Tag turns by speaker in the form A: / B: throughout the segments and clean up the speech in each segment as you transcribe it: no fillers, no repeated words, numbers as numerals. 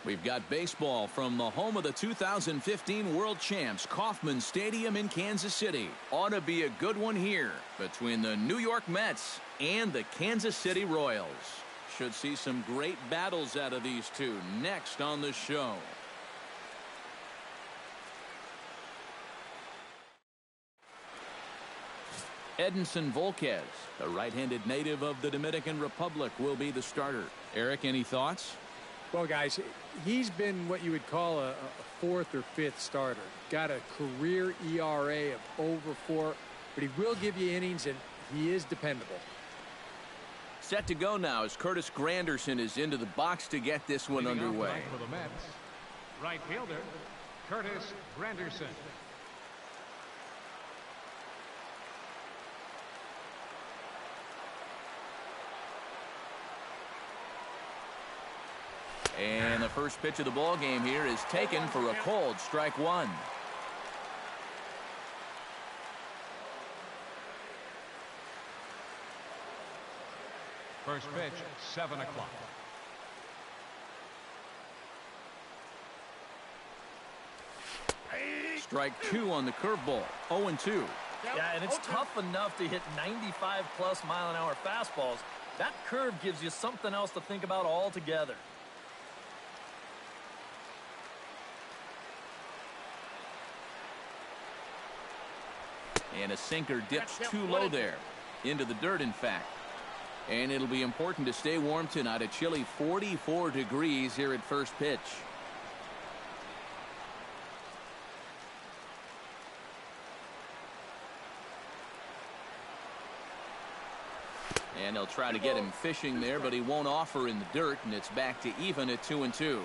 A: We've got baseball from the home of the 2015 World Champs, Kauffman Stadium in Kansas City. Ought to be a good one here between the New York Mets and the Kansas City Royals. Should see some great battles out of these two next on the show. Edinson Volquez, a right-handed native of the Dominican Republic, will be the starter. Eric, any thoughts?
B: Well, guys, he's been what you would call a fourth or fifth starter. Got a career ERA of over 4, but he will give you innings, and he is dependable.
A: Set to go now as Curtis Granderson is into the box to get this one underway.
C: For the Mets, right fielder, Curtis Granderson.
A: And the first pitch of the ball game here is taken for a cold strike one.
C: First pitch, 7 o'clock.
A: Strike 2 on the curveball. 0-2.
D: Yeah, and it's tough enough to hit 95-plus mile-an-hour fastballs. That curve gives you something else to think about altogether.
A: And a sinker dips too low there. Into the dirt, in fact. And it'll be important to stay warm tonight. A chilly 44 degrees here at first pitch. And they'll try to get him fishing there, but he won't offer in the dirt, and it's back to even at 2-2.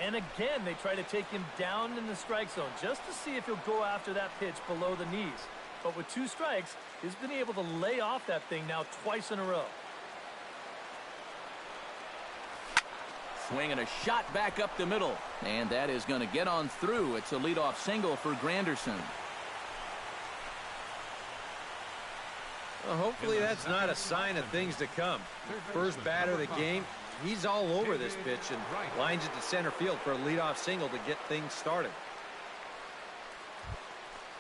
D: And again, they try to take him down in the strike zone just to see if he'll go after that pitch below the knees. But with 2 strikes, he's been able to lay off that thing now twice in a row.
A: Swinging a shot back up the middle. And that is going to get on through. It's a leadoff single for Granderson.
E: Well, hopefully that's not a sign of things to come. First batter of the game, he's all over this pitch and lines it to center field for a leadoff single to get things started.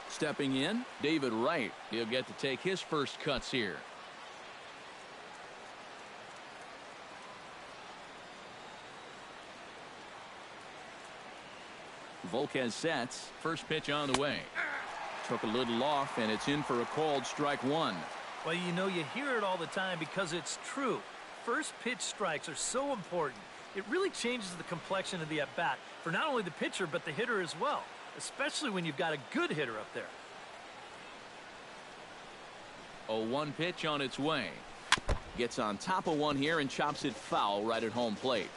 A: Stepping in, David Wright. He'll get to take his first cuts here. Volquez sets. First pitch on the way. Took a little off, and it's in for a called strike one.
D: Well, you know, you hear it all the time because it's true. First pitch strikes are so important. It really changes the complexion of the at-bat for not only the pitcher but the hitter as well, especially when you've got a good hitter up there.
A: 0-1 pitch on its way. Gets on top of one here and chops it foul right at home plate.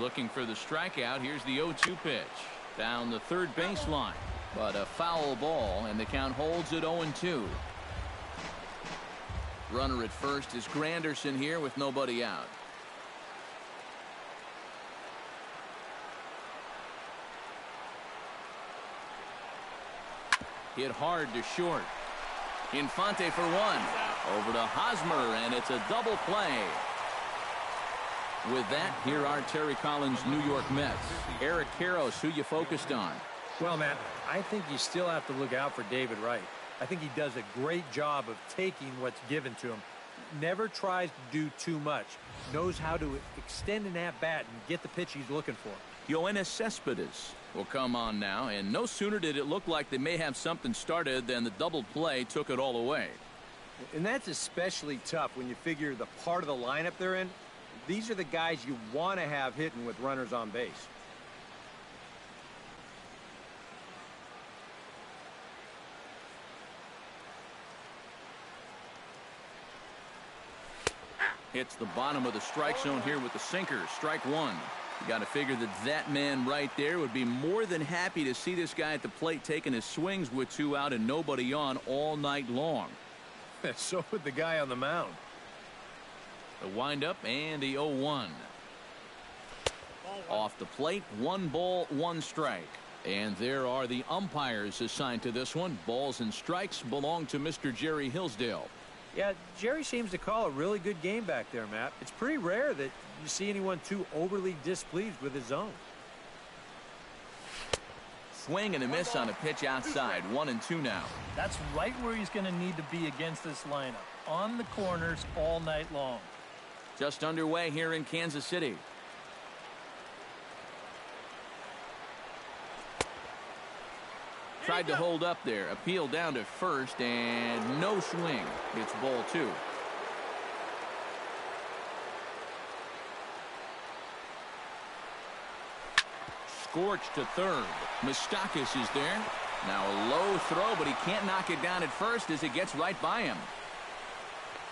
A: Looking for the strikeout. Here's the 0-2 pitch. Down the third baseline. But a foul ball, and the count holds at 0-2. Runner at first is Granderson here with nobody out. Hit hard to short. Infante for one. Over to Hosmer, and it's a double play. With that, here are Terry Collins' New York Mets. Eric Karros, who you focused on?
B: Well, Matt, I think you still have to look out for David Wright. I think he does a great job of taking what's given to him. Never tries to do too much. Knows how to extend an at-bat and get the pitch he's looking for.
A: Yoenis Cespedes will come on now, and no sooner did it look like they may have something started than the double play took it all away.
E: And that's especially tough when you figure the part of the lineup they're in. These are the guys you want to have hitting with runners on base.
A: Hits the bottom of the strike zone here with the sinker. Strike one. You got to figure that man right there would be more than happy to see this guy at the plate taking his swings with 2 out and nobody on all night long.
E: So would the guy on the mound.
A: The windup and the 0-1. Off the plate, 1 ball, 1 strike. And there are the umpires assigned to this one. Balls and strikes belong to Mr. Jerry Hillsdale.
B: Yeah, Jerry seems to call a really good game back there, Matt. It's pretty rare that you see anyone too overly displeased with his zone.
A: Swing and a miss on a pitch outside. 1-2 now.
D: That's right where he's going to need to be against this lineup. On the corners all night long.
A: Just underway here in Kansas City. Tried to hold up there. Appeal down to first and no swing. It's ball 2. Scorched to third. Moustakas is there. Now a low throw, but he can't knock it down at first as it gets right by him.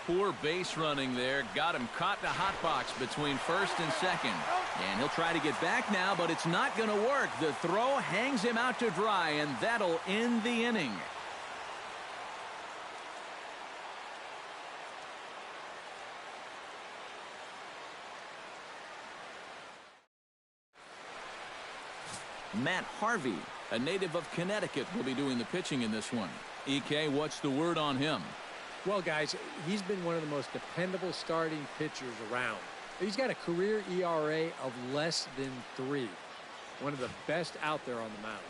A: Poor base running there. Got him caught in a hot box between first and second. And he'll try to get back now, but it's not going to work. The throw hangs him out to dry, and that'll end the inning. Matt Harvey, a native of Connecticut, will be doing the pitching in this one. EK, what's the word on him?
B: Well, guys, he's been one of the most dependable starting pitchers around. He's got a career ERA of less than 3. One of the best out there on the mound.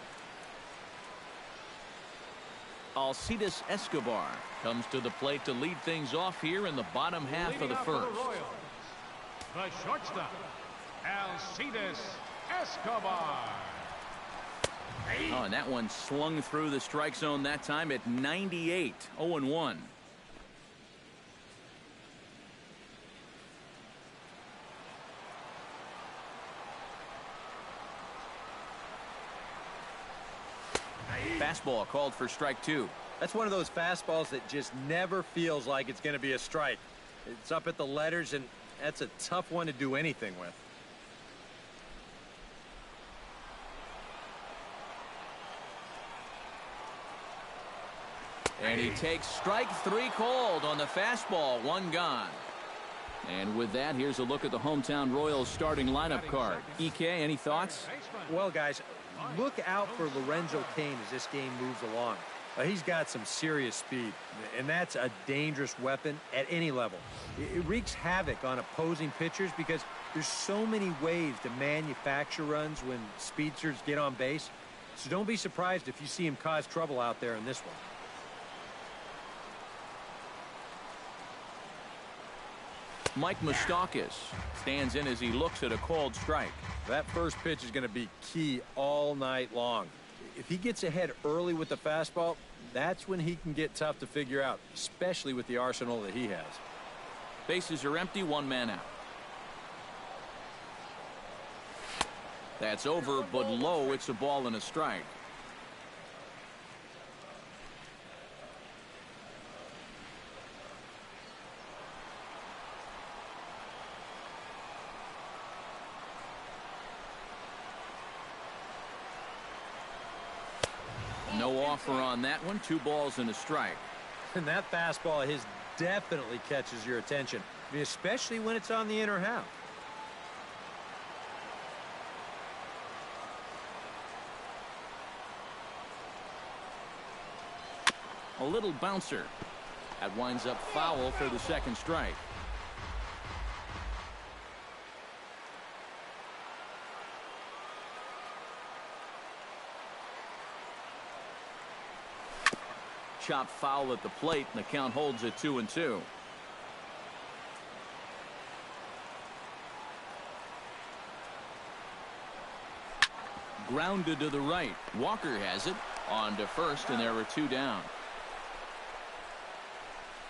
A: Alcides Escobar comes to the plate to lead things off here in the bottom half of the first.
C: The shortstop, Alcides Escobar.
A: Oh, and that one slung through the strike zone that time at 98. 0-1. Fastball called for strike 2.
E: That's one of those fastballs that just never feels like it's going to be a strike. It's up at the letters, and that's a tough one to do anything with.
A: And he takes strike 3 called on the fastball. 1 gone. And with that, here's a look at the hometown Royals starting lineup card. EK, any thoughts?
B: Well, guys, look out for Lorenzo Cain as this game moves along.
E: He's got some serious speed, and that's a dangerous weapon at any level. It wreaks havoc on opposing pitchers because there's so many ways to manufacture runs when speedsters get on base. So don't be surprised if you see him cause trouble out there in this one.
A: Mike Moustakas stands in as he looks at a called strike.
E: That first pitch is going to be key all night long. If he gets ahead early with the fastball, that's when he can get tough to figure out, especially with the arsenal that he has.
A: Bases are empty, 1 man out. That's over, but low. It's a ball and a strike. No offer on that one. 2 balls and a strike.
E: And that fastball of his definitely catches your attention, I mean, especially when it's on the inner half.
A: A little bouncer. That winds up foul for the second strike. Chop foul at the plate, and the count holds at 2-2. Grounded to the right. Walker has it. On to first, and there are 2 down.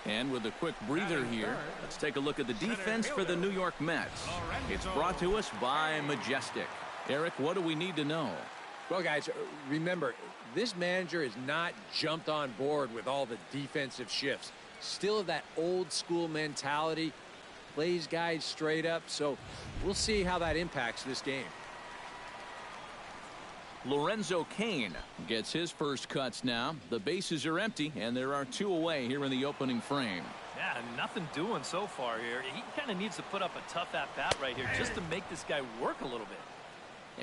A: And with a quick breather here, let's take a look at the defense for the New York Mets. It's brought to us by Majestic. Eric, what do we need to know?
B: Well, guys, remember, this manager has not jumped on board with all the defensive shifts. Still have that old school mentality, plays guys straight up, so we'll see how that impacts this game.
A: Lorenzo Cain gets his first cuts now. The bases are empty, and there are 2 away here in the opening frame.
D: Yeah, nothing doing so far here. He kind of needs to put up a tough at-bat right here just to make this guy work a little bit.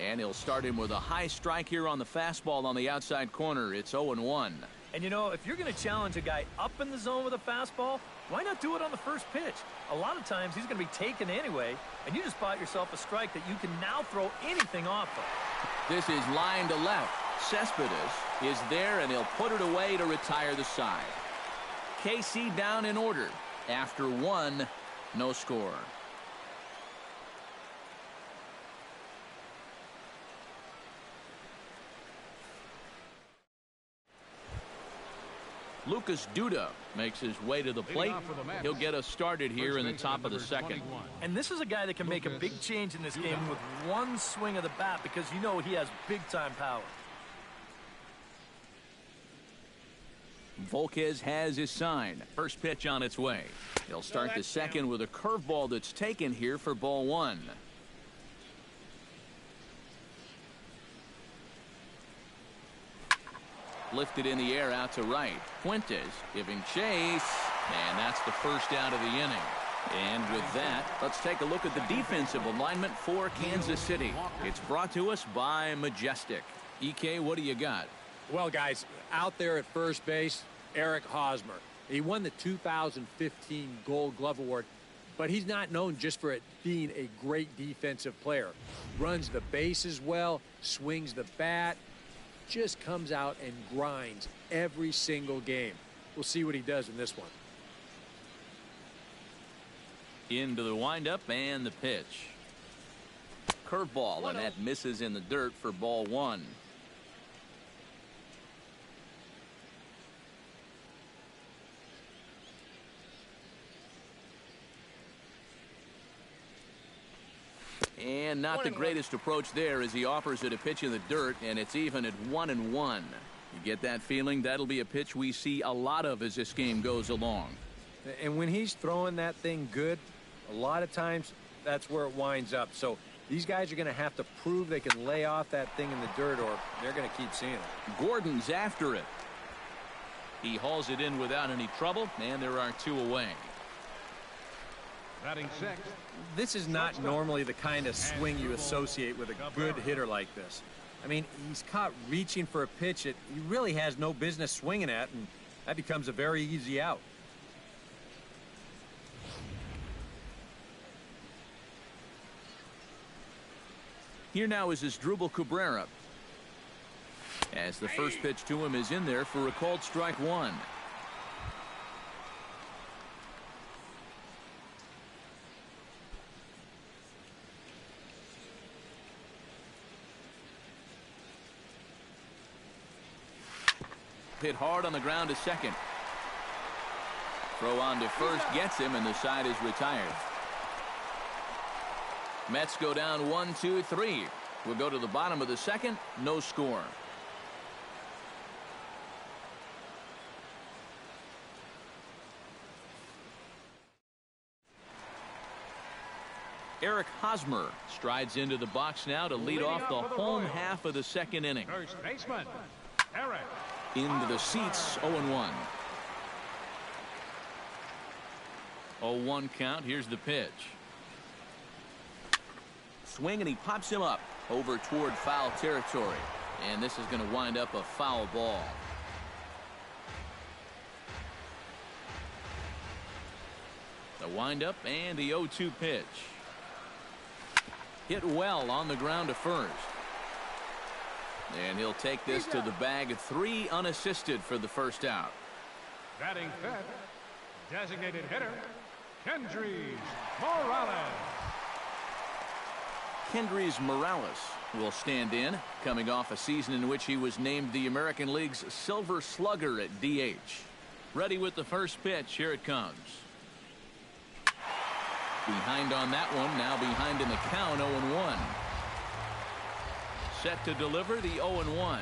A: And he'll start him with a high strike here on the fastball on the outside corner. It's 0-1.
D: And, you know, if you're going to challenge a guy up in the zone with a fastball, why not do it on the first pitch? A lot of times he's going to be taken anyway, and you just bought yourself a strike that you can now throw anything off of.
A: This is line to left. Cespedes is there, and he'll put it away to retire the side. KC down in order. After one, no score. Lucas Duda makes his way to the plate. He'll get us started here in the top of the second.
D: And this is a guy that can make a big change in this game with one swing of the bat because you know he has big-time power.
A: Volquez has his sign. First pitch on its way. He'll start the second with a curveball that's taken here for ball one. Lifted in the air out to right. Fuentes giving chase. And that's the first out of the inning. And with that, let's take a look at the defensive alignment for Kansas City. It's brought to us by Majestic. EK, what do you got?
E: Well, guys, out there at first base, Eric Hosmer. He won the 2015 Gold Glove Award, but he's not known just for it being a great defensive player. Runs the bases well, swings the bat, just comes out and grinds every single game. We'll see what he does in this one.
A: Into the windup and the pitch. Curveball, and that misses in the dirt for ball one. And not the greatest approach there as he offers it a pitch in the dirt, and it's even at 1-1. You get that feeling? That'll be a pitch we see a lot of as this game goes along.
E: And when he's throwing that thing good, a lot of times that's where it winds up. So these guys are going to have to prove they can lay off that thing in the dirt, or they're going to keep seeing it.
A: Gordon's after it. He hauls it in without any trouble, and there are two away.
C: Batting sixth.
E: This is not normally the kind of swing you associate with a good hitter like this. I mean, he's caught reaching for a pitch that he really has no business swinging at, and that becomes a very easy out.
A: Here now is Asdrubal Cabrera. As the first pitch to him is in there for a called strike one. Hit hard on the ground to second. Throw on to first gets him, and the side is retired. Mets go down 1-2-3. We'll go to the bottom of the second. No score. Eric Hosmer strides into the box now to lead off the home half of the second inning.
C: First baseman, Eric.
A: Into the seats, 0-1. 0-1 count. Here's the pitch. Swing, and he pops him up over toward foul territory. And this is going to wind up a foul ball. The windup and the 0-2 pitch. Hit well on the ground to first. And he'll take this to the bag. 3 unassisted for the first out.
C: Batting fifth, designated hitter, Kendrys Morales.
A: Kendrys Morales will stand in, coming off a season in which he was named the American League's Silver Slugger at DH. Ready with the first pitch. Here it comes. Behind on that one. Now behind in the count. 0-1. Set to deliver the 0-1.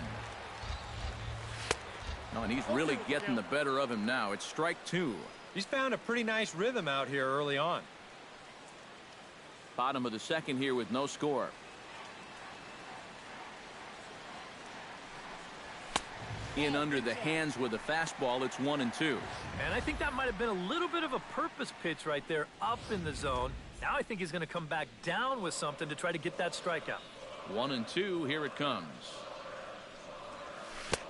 A: Oh, and he's really getting the better of him now. It's strike 2.
E: He's found a pretty nice rhythm out here early on.
A: Bottom of the second here with no score. In under the hands with a fastball. It's 1-2.
D: And I think that might have been a little bit of a purpose pitch right there up in the zone. Now I think he's going to come back down with something to try to get that strikeout.
A: 1-2. Here it comes.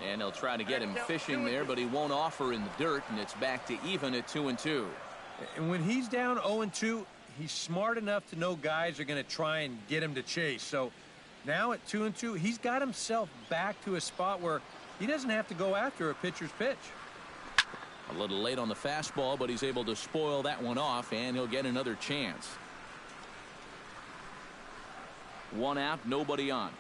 A: And they'll try to get him fishing there, but he won't offer in the dirt, and it's back to even at 2-2.
E: And when he's down 0-2, he's smart enough to know guys are going to try and get him to chase. So now at 2-2, he's got himself back to a spot where he doesn't have to go after a pitcher's pitch.
A: A little late on the fastball, but he's able to spoil that one off, and he'll get another chance. 1 out, nobody on.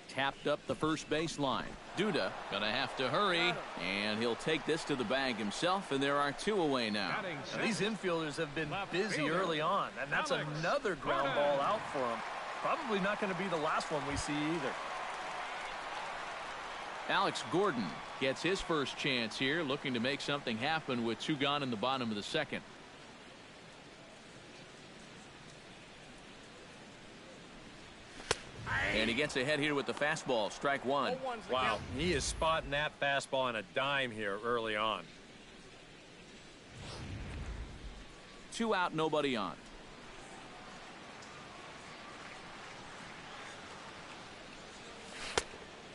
A: Tapped up the first baseline. Duda gonna have to hurry, and he'll take this to the bag himself, and there are 2 away now.
D: Now, these infielders have been busy early on, and that's another ground ball out for them. Probably not going to be the last one we see either.
A: Alex Gordon gets his first chance here, looking to make something happen with 2 gone in the bottom of the second. And he gets ahead here with the fastball. Strike 1.
E: Wow, he is spotting that fastball on a dime here early on.
A: 2 out, nobody on.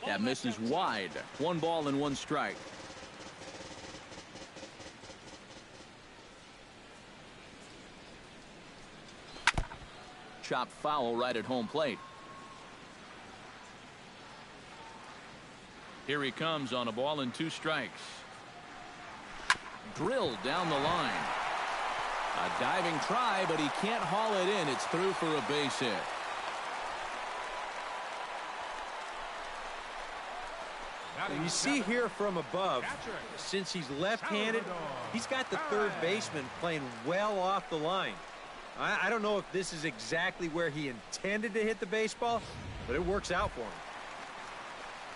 A: That misses wide. 1 ball and 1 strike. Chopped foul right at home plate. Here he comes on a ball and 2 strikes. Drilled down the line. A diving try, but he can't haul it in. It's through for a base hit.
E: You see here from above, since he's left-handed, he's got the third baseman playing well off the line. I don't know if this is exactly where he intended to hit the baseball, but it works out for him.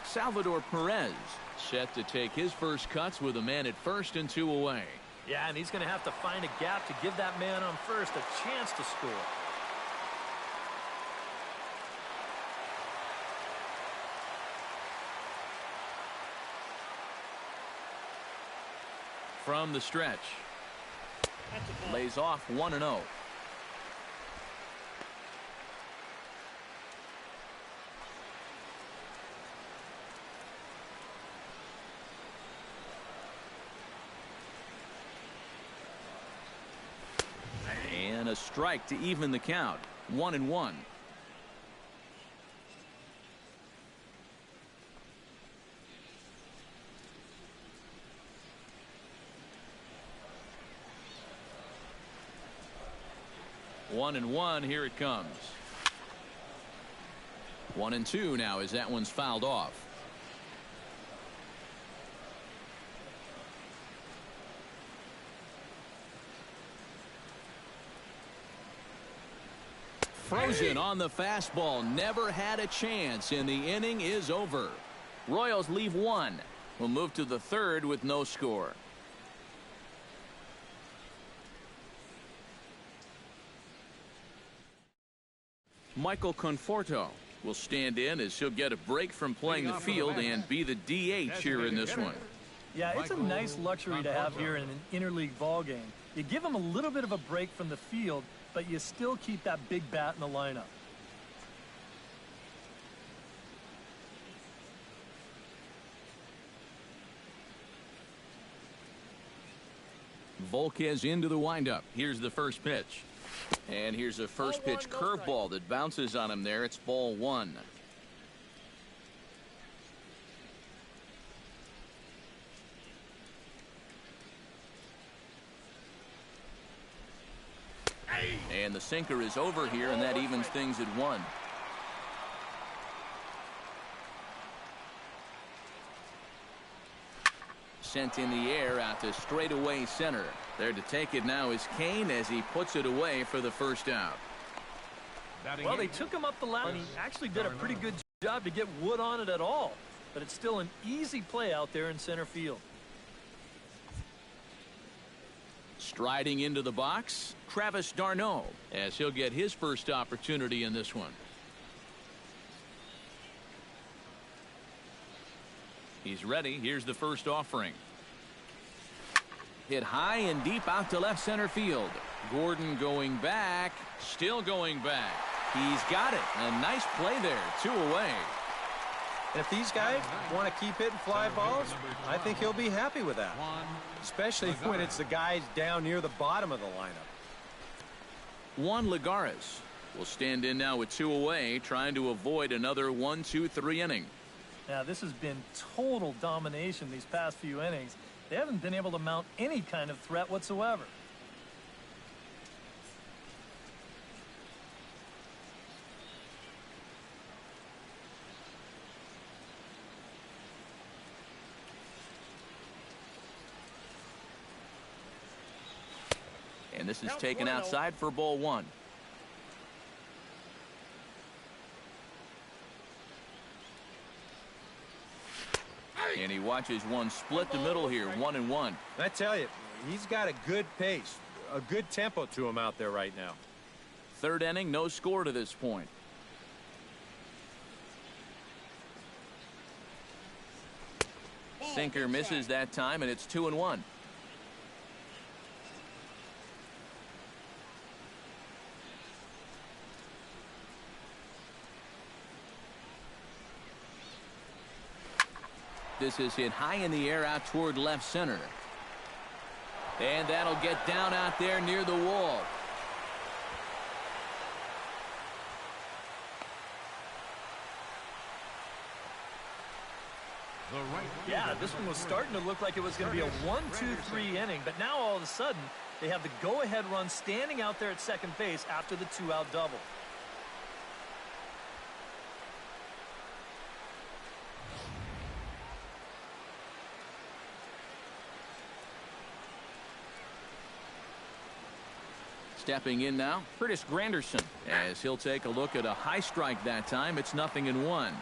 A: Salvador Perez set to take his first cuts with a man at first and 2 away.
D: Yeah, and he's going to have to find a gap to give that man on first a chance to score.
A: From the stretch. Lays off 1-0. And a strike to even the count. 1-1. One and one, here it comes. 1-2 now as that one's fouled off. Frozen on the fastball. Never had a chance, and the inning is over. Royals leave 1. We'll move to the 3rd with no score. Michael Conforto will stand in as he'll get a break from playing the field and be the DH here in this one.
D: Yeah, it's a nice luxury to have here in an interleague ball game. You give him a little bit of a break from the field, but you still keep that big bat in the lineup.
A: Volquez into the windup. Here's the first pitch. And here's a first pitch curveball that bounces on him there. It's ball 1. And the sinker is over here, and that evens things at 1. Sent in the air out to straightaway center. There to take it now is Kane as he puts it away for the first out.
D: Well, they took him up the line. He actually did a pretty good job to get wood on it at all. But it's still an easy play out there in center field.
A: Striding into the box, Travis d'Arnaud, as he'll get his first opportunity in this one. He's ready. Here's the first offering. Hit high and deep out to left center field. Gordon going back, still going back. He's got it. A nice play there, 2 away.
E: And if these guys want to keep hitting fly balls, I think he'll be happy with that. Especially when it's the guys down near the bottom of the lineup.
A: Juan Lagares will stand in now with 2 away, trying to avoid another 1-2-3 inning.
D: Now, this has been total domination these past few innings. They haven't been able to mount any kind of threat whatsoever.
A: And this is taken outside for ball 1. And he watches one split the middle here, 1-1.
E: I tell you, he's got a good pace, a good tempo to him out there right now.
A: 3rd inning, no score to this point. Sinker misses that time, and it's 2-1. This is hit high in the air out toward left center. And that'll get down out there near the wall.
D: Yeah, this one was starting to look like it was going to be a 1-2-3 inning, but now all of a sudden they have the go-ahead run standing out there at second base after the 2-out double.
A: Stepping in now, Curtis Granderson, as he'll take a look at a high strike that time. It's 0-1.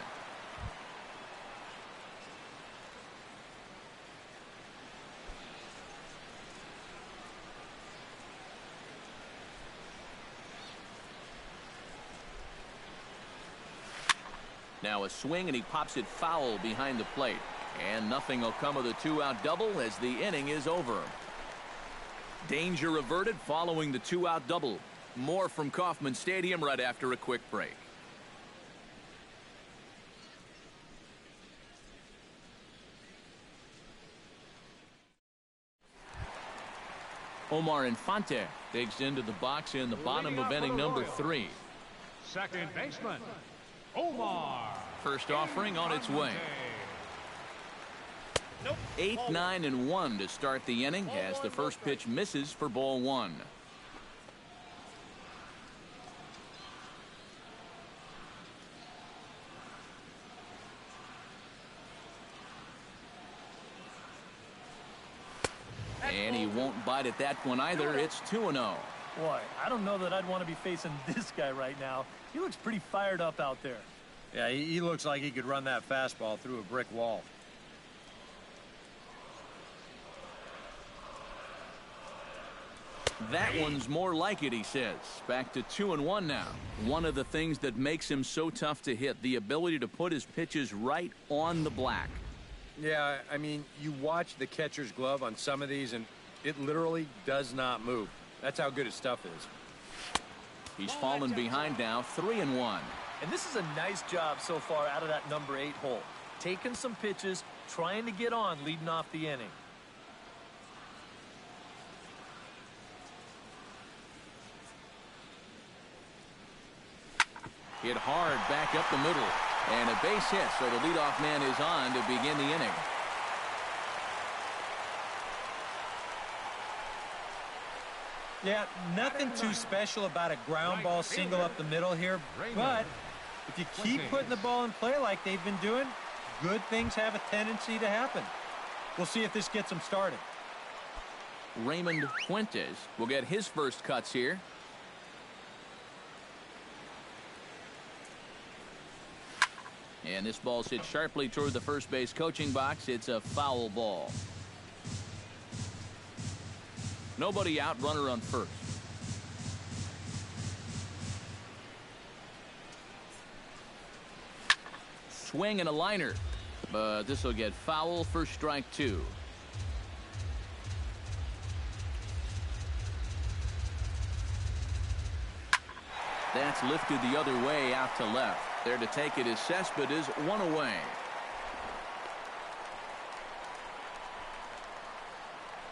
A: Now a swing, and he pops it foul behind the plate. And nothing will come of the 2-out double as the inning is over. Danger averted following the 2-out double. More from Kauffman Stadium right after a quick break. Omar Infante digs into the box in the bottom of inning number 3.
C: Second baseman, Omar.
A: First offering on its way. 8-9-1 to start the inning as the first pitch misses for ball 1. And he won't bite at that one either. It's 2-0.
D: Boy, I don't know that I'd want to be facing this guy right now. He looks pretty fired up out there.
E: Yeah, he looks like he could run that fastball through a brick wall.
A: That one's more like it, he says. Back to 2-1 now. One of the things that makes him so tough to hit, the ability to put his pitches right on the black.
E: Yeah, I mean, you watch the catcher's glove on some of these, and it literally does not move. That's how good his stuff is.
A: He's fallen behind now, 3-1.
D: And this is a nice job so far out of that number 8 hole. Taking some pitches, trying to get on, leading off the inning.
A: Hit hard back up the middle. And a base hit, so the leadoff man is on to begin the inning.
E: Yeah, nothing too special about a ground ball single up the middle here, but if you keep putting the ball in play like they've been doing, good things have a tendency to happen. We'll see if this gets them started.
A: Raymond Fuentes will get his first cuts here. And this ball's hit sharply toward the first base coaching box. It's a foul ball. Nobody out, runner on first. Swing and a liner, but this will get foul for strike 2. That's lifted the other way out to left. There to take it is Cespedes, one away.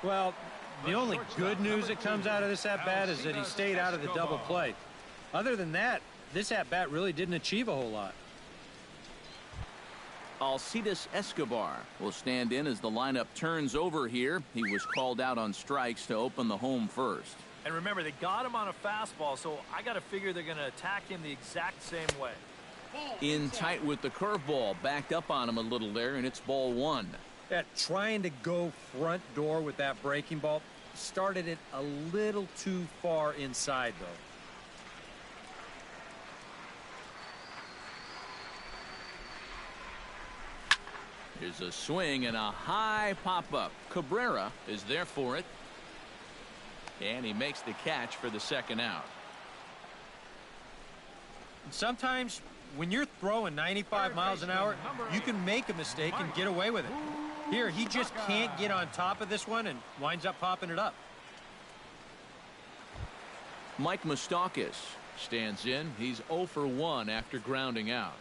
E: Well, the only good news that comes out of this at-bat is that he stayed out of the double play. Other than that, this at-bat really didn't achieve a whole lot.
A: Alcides Escobar will stand in as the lineup turns over here. He was called out on strikes to open the home first.
D: And remember, they got him on a fastball, so I got to figure they're going to attack him the exact same way.
A: In tight with the curveball, backed up on him a little there, and it's ball one.
E: Yeah, trying to go front door with that breaking ball started it a little too far inside, though.
A: Here's a swing and a high pop-up. Cabrera is there for it. And he makes the catch for the second out.
E: Sometimes when you're throwing 95 miles an hour, you can make a mistake and get away with it. Here, he just can't get on top of this one and winds up popping it up.
A: Mike Moustakas stands in. He's 0 for 1 after grounding out.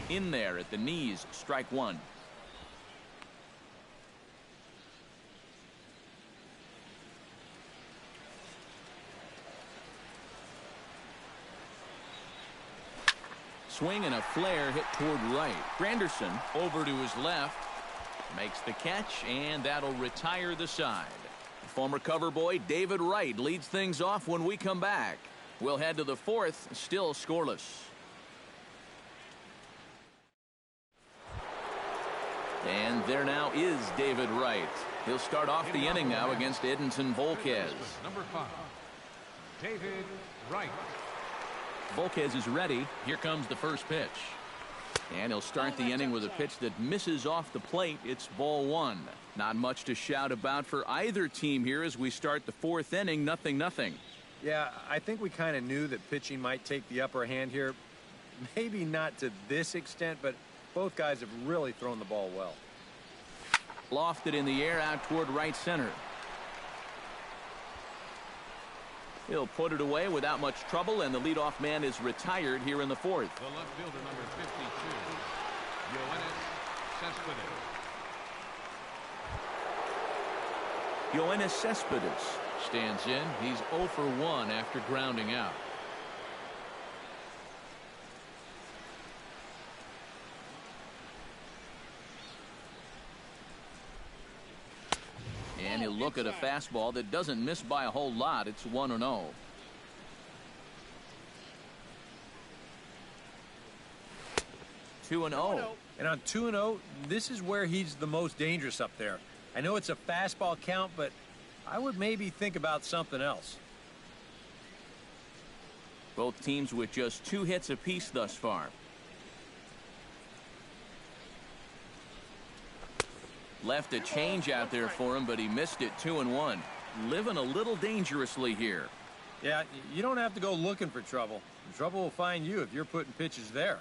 A: In there at the knees, strike one. Swing and a flare hit toward right. Granderson over to his left. Makes the catch, and that'll retire the side. Former cover boy David Wright leads things off when we come back. We'll head to the fourth, still scoreless. And there now is David Wright. He'll start off the inning now against Edinson Volquez.
C: Number 5, David Wright.
A: Volquez is ready. Here comes the first pitch. And he'll start the inning with a pitch that misses off the plate. It's ball one. Not much to shout about for either team here as we start the fourth inning. 0-0.
E: Yeah, I think we kind of knew that pitching might take the upper hand here. Maybe not to this extent, but both guys have really thrown the ball well.
A: Lofted in the air out toward right center. He'll put it away without much trouble, and the leadoff man is retired here in the fourth.
C: The left fielder, number 52, Yoenis Cespedes.
A: Yoenis Cespedes stands in. He's 0 for 1 after grounding out. And he'll look at a fastball that doesn't miss by a whole lot. It's 1-0. Two and 0.
E: And on 2-0, this is where he's the most dangerous up there. I know it's a fastball count, but I would maybe think about something else.
A: Both teams with just 2 hits apiece thus far. Left a change out there for him, but he missed it. 2-1. Living a little dangerously here.
E: Yeah, you don't have to go looking for trouble. Trouble will find you if you're putting pitches there.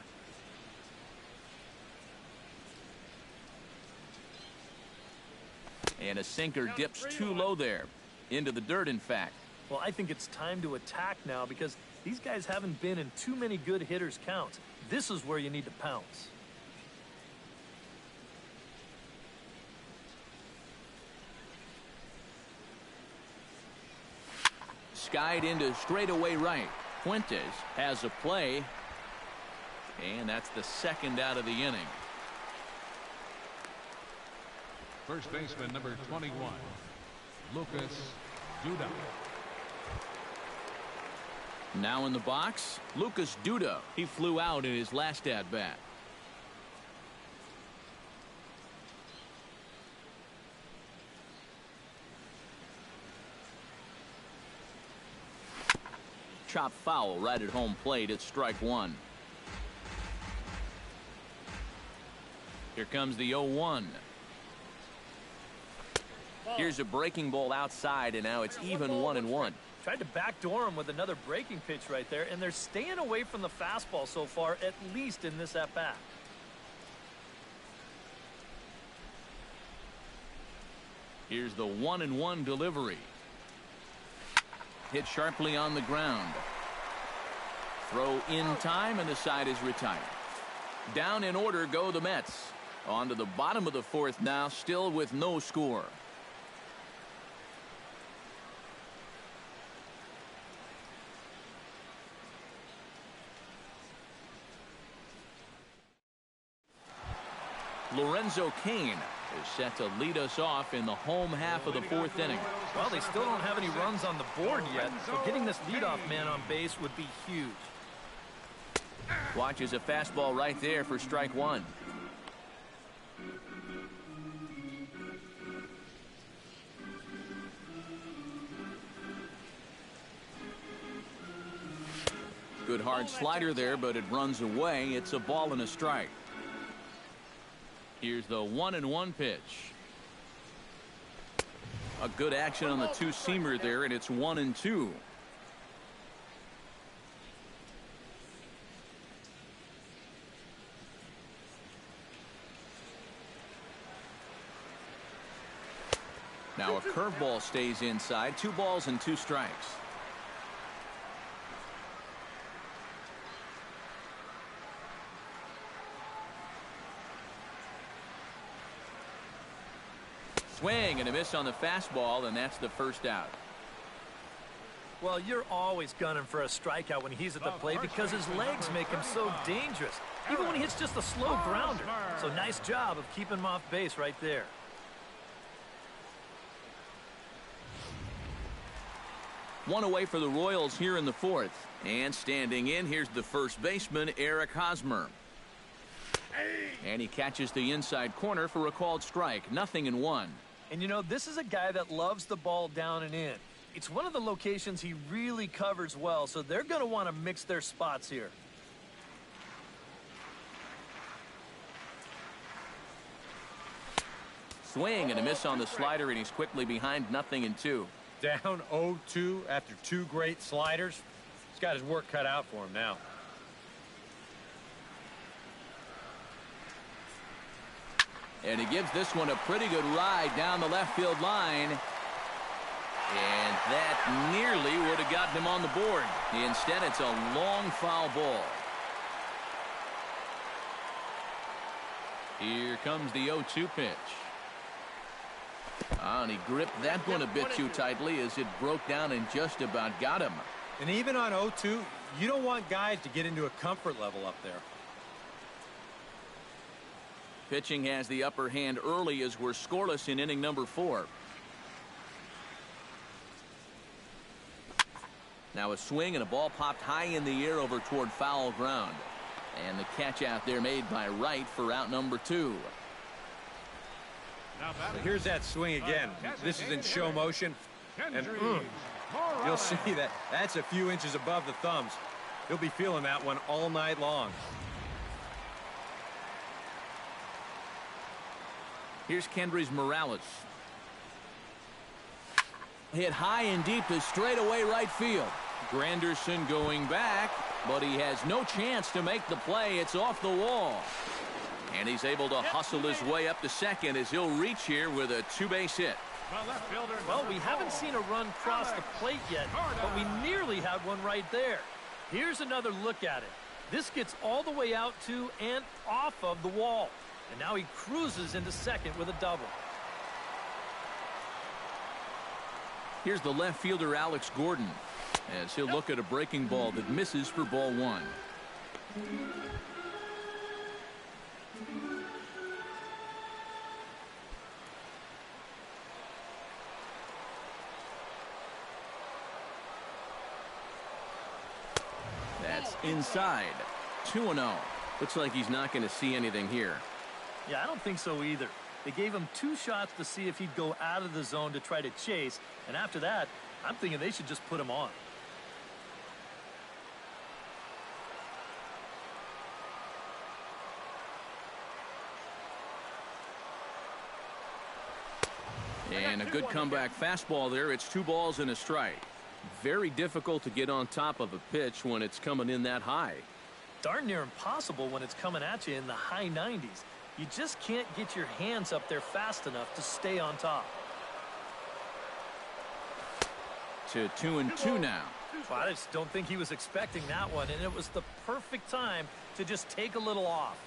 A: And a sinker dips too low there. Into the dirt, in fact.
D: Well, I think it's time to attack now because these guys haven't been in too many good hitters' counts. This is where you need to pounce.
A: Skied into straightaway right. Fuentes has a play. And that's the second out of the inning.
C: First baseman, number 21, Lucas Duda.
A: Now in the box, Lucas Duda. He flew out in his last at-bat. Chop foul right at home plate. It's strike one. Here comes the 0-1. Here's a breaking ball outside, and now it's even 1-1.
D: Tried to backdoor him with another breaking pitch right there, and they're staying away from the fastball so far, at least in this at-bat.
A: Here's the 1-1 delivery. Hit sharply on the ground. Throw in time, and the side is retired. Down in order go the Mets. On to the bottom of the fourth now, still with no score. Lorenzo Cain is set to lead us off in the home half of the fourth inning.
D: Well, they still don't have any runs on the board yet, so getting this leadoff man on base would be huge.
A: Watches a fastball right there for strike one. Good hard slider there, but it runs away. It's a ball and a strike. Here's the 1-1 pitch. A good action on the two-seamer there, and it's 1-2. Now a curveball stays inside. 2 balls and 2 strikes. Swing and a miss on the fastball, and that's the first out.
D: Well, you're always gunning for a strikeout when he's at the plate because his legs make him so dangerous, even when he hits just a slow grounder. So nice job of keeping him off base right there.
A: One away for the Royals here in the fourth. And standing in, here's the first baseman, Eric Hosmer. And he catches the inside corner for a called strike. 0-1.
D: And you know, this is a guy that loves the ball down and in. It's one of the locations he really covers well, so they're going to want to mix their spots here.
A: Swing and a miss on the slider, and he's quickly behind 0-2.
E: Down 0-2 after 2 great sliders. He's got his work cut out for him now.
A: And he gives this one a pretty good ride down the left field line. And that nearly would have gotten him on the board. Instead, it's a long foul ball. Here comes the 0-2 pitch. And he gripped that one a bit too tightly as it broke down and just about got him.
E: And even on 0-2, you don't want guys to get into a comfort level up there.
A: Pitching has the upper hand early as we're scoreless in inning number 4. Now a swing and a ball popped high in the air over toward foul ground. And the catch out there made by Wright for out number 2.
E: Here's that swing again. This is in show motion. And you'll see that that's a few inches above the thumbs. He'll be feeling that one all night long.
A: Here's Kendrys Morales. Hit high and deep to straightaway right field. Granderson going back, but he has no chance to make the play. It's off the wall. And he's able to hustle his way up to second as he'll reach here with a 2-base hit.
D: Well, we haven't seen a run cross the plate yet, but we nearly had one right there. Here's another look at it. This gets all the way out to and off of the wall. And now he cruises into second with a double.
A: Here's the left fielder, Alex Gordon, as he'll look at a breaking ball that misses for ball 1. That's inside. 2-0. Looks like he's not going to see anything here.
D: Yeah, I don't think so either. They gave him 2 shots to see if he'd go out of the zone to try to chase. And after that, I'm thinking they should just put him on.
A: And a good comeback fastball there. It's 2 balls and a strike. Very difficult to get on top of a pitch when it's coming in that high.
D: Darn near impossible when it's coming at you in the high 90s. You just can't get your hands up there fast enough to stay on top.
A: to 2-2 now.
D: Well, I just don't think he was expecting that one, and it was the perfect time to just take a little off.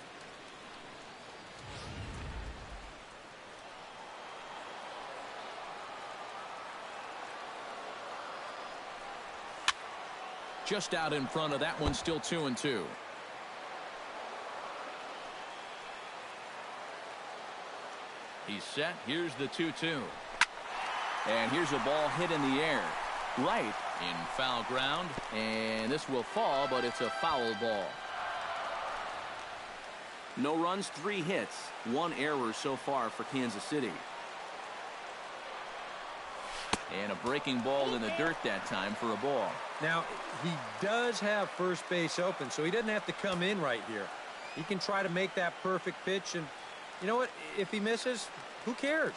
A: Just out in front of that one, still 2-2. He's set. Here's the 2-2. And here's a ball hit in the air. Right in foul ground. And this will fall, but it's a foul ball. No runs, 3 hits. 1 error so far for Kansas City. And a breaking ball in the dirt that time for a ball.
E: Now, he does have first base open, so he doesn't have to come in right here. He can try to make that perfect pitch, and you know what? If he misses, who cares?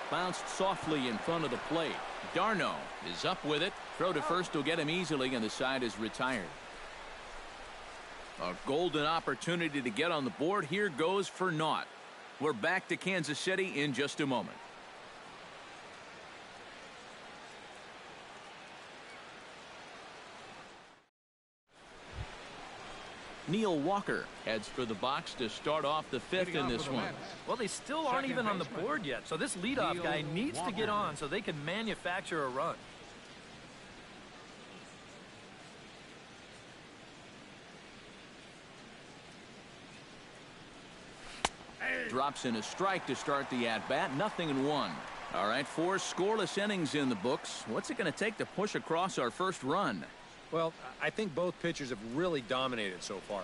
A: Bounced softly in front of the plate. Darno is up with it. Throw to first will get him easily, and the side is retired. A golden opportunity to get on the board here goes for naught. We're back to Kansas City in just a moment. Neil Walker heads for the box to start off the 5th in this one.
D: Well, they still aren't even on the board yet, so this leadoff guy needs to get on so they can manufacture a run.
A: Drops in a strike to start the at-bat. 0-1. All right, 4 scoreless innings in the books. What's it going to take to push across our first run?
E: Well, I think both pitchers have really dominated so far.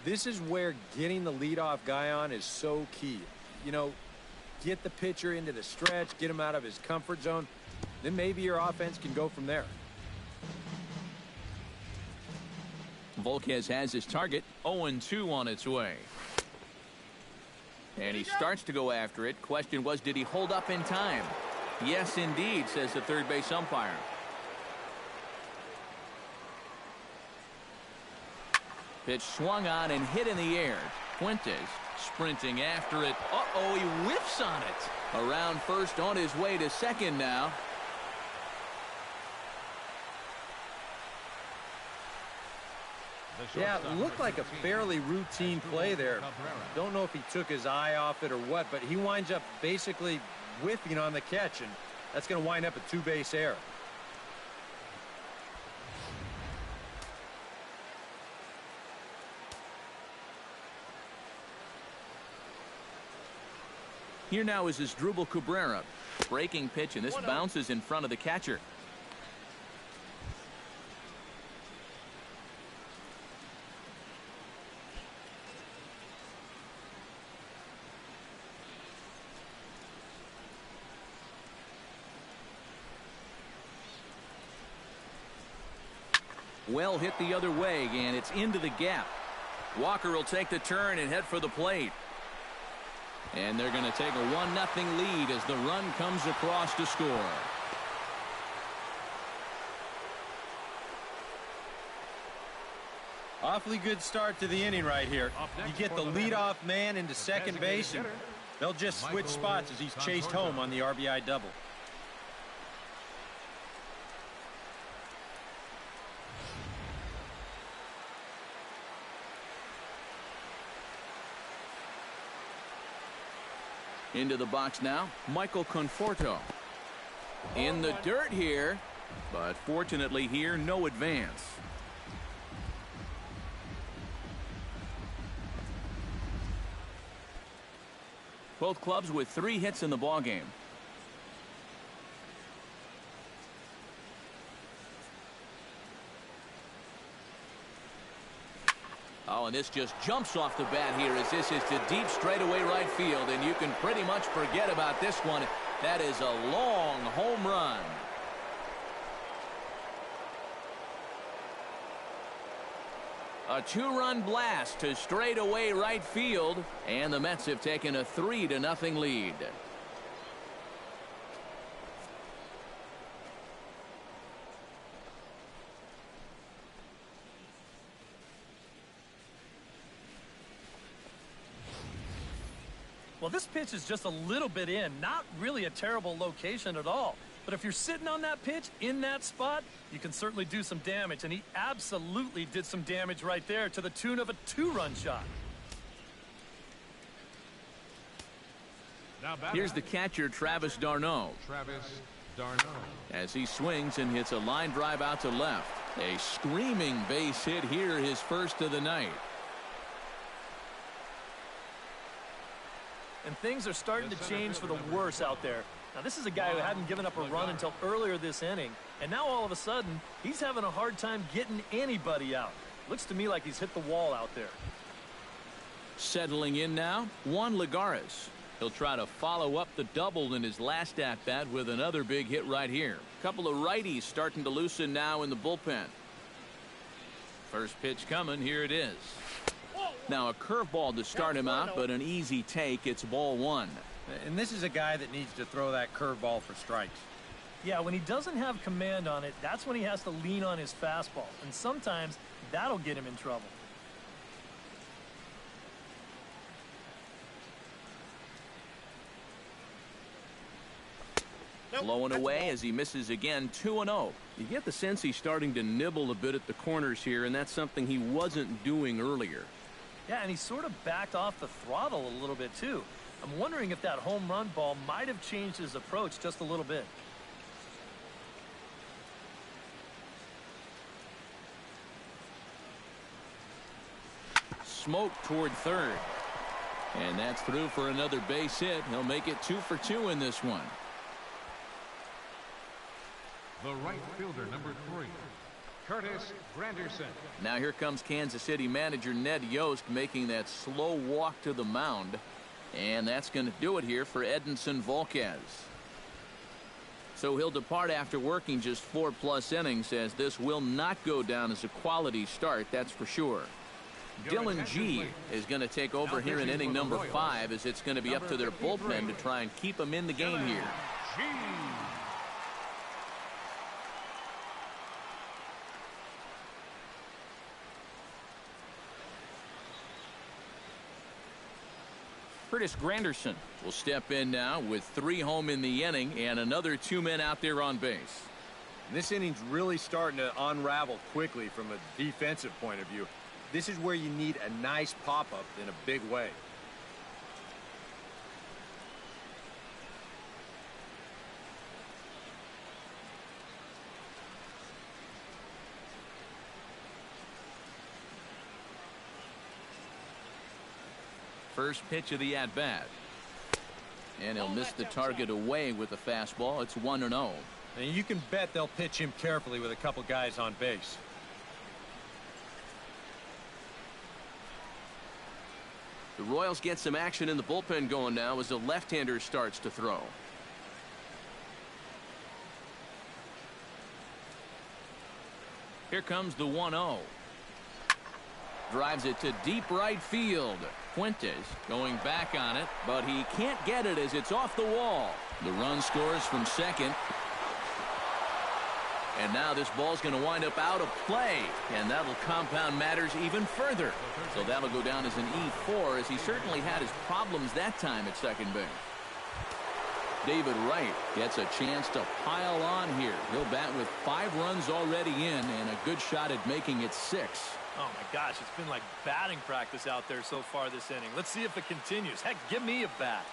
E: This is where getting the leadoff guy on is so key. You know, get the pitcher into the stretch, get him out of his comfort zone, then maybe your offense can go from there.
A: Volquez has his target. 0-2 on its way. And he starts to go after it. Question was, did he hold up in time? Yes, indeed, says the third base umpire. Pitch swung on and hit in the air. Fuentes sprinting after it. Uh-oh, he whiffs on it. Around first, on his way to second now.
E: Yeah, it looked like a fairly routine play there. Don't know if he took his eye off it or what, but he winds up basically whiffing on the catch, and that's going to wind up a 2-base error.
A: Here now is Asdrubal Cabrera. Breaking pitch, and this bounces in front of the catcher. Well hit the other way, and it's into the gap. Walker will take the turn and head for the plate. And they're going to take a 1-0 lead as the run comes across to score.
E: Awfully good start to the inning right here. You get the leadoff man into second base, and they'll just switch spots as he's chased home on the RBI double.
A: Into the box now, Michael Conforto. In the dirt here, but fortunately here, no advance. Both clubs with 3 hits in the ballgame. Oh, and this just jumps off the bat here as this is to deep straightaway right field, and you can pretty much forget about this one. That is a long home run. A 2-run blast to straightaway right field, and the Mets have taken a 3-0 lead.
D: Well, this pitch is just a little bit in, not really a terrible location at all. But if you're sitting on that pitch in that spot, you can certainly do some damage. And he absolutely did some damage right there to the tune of a 2-run shot.
A: Here's the catcher, Travis d'Arnaud. As he swings and hits a line drive out to left. A screaming base hit here, his first of the night.
D: And things are starting to change for the worse out there. Now, this is a guy who hadn't given up a run until earlier this inning. And now all of a sudden, he's having a hard time getting anybody out. Looks to me like he's hit the wall out there.
A: Settling in now, Juan Lagares. He'll try to follow up the double in his last at-bat with another big hit right here. A couple of righties starting to loosen now in the bullpen. First pitch coming. Here it is. Now a curveball to start him out, but an easy take. It's ball 1.
E: And this is a guy that needs to throw that curveball for strikes.
D: Yeah, when he doesn't have command on it, that's when he has to lean on his fastball. And sometimes that'll get him in trouble.
A: Blowing away as he misses again. 2-0. You get the sense he's starting to nibble a bit at the corners here, and that's something he wasn't doing earlier.
D: Yeah, and he sort of backed off the throttle a little bit too. I'm wondering if that home run ball might have changed his approach just a little bit.
A: Smoke toward third. And that's through for another base hit. He'll make it 2 for 2 in this one.
C: The right fielder, number 3, Curtis Granderson.
A: Now here comes Kansas City manager Ned Yost making that slow walk to the mound. And that's going to do it here for Edinson Volquez. So he'll depart after working just 4+ innings, as this will not go down as a quality start, that's for sure. Dylan G is going to take over here in inning number 5, as it's going to be up to their bullpen to try and keep him in the game here. Curtis Granderson will step in now with 3 home in the inning and another 2 men out there on base.
E: This inning's really starting to unravel quickly from a defensive point of view. This is where you need a nice pop-up in a big way.
A: First pitch of the at-bat. And he'll miss the target away with the fastball. It's 1-0.
E: And you can bet they'll pitch him carefully with a couple guys on base.
A: The Royals get some action in the bullpen going now as the left-hander starts to throw. Here comes the 1-0. Drives it to deep right field. Fuentes going back on it, but he can't get it as it's off the wall. The run scores from second. And now this ball's going to wind up out of play, and that'll compound matters even further. So that'll go down as an E4, as he certainly had his problems that time at second base. David Wright gets a chance to pile on here. He'll bat with 5 runs already in and a good shot at making it 6.
D: Oh my gosh, it's been like batting practice out there so far this inning. Let's see if it continues. Heck, give me a bat.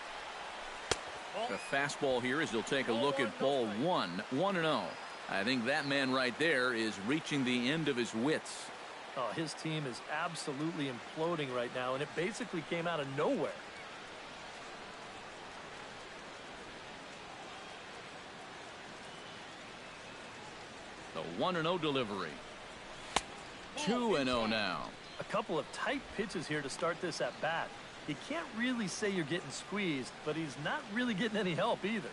A: A fastball here as he'll take a look at ball 1. 1-0. I think that man right there is reaching the end of his wits.
D: Oh, his team is absolutely imploding right now, and it basically came out of nowhere.
A: The 1-0 delivery. 2-0 now.
D: A couple of tight pitches here to start this at bat. You can't really say you're getting squeezed, but he's not really getting any help either.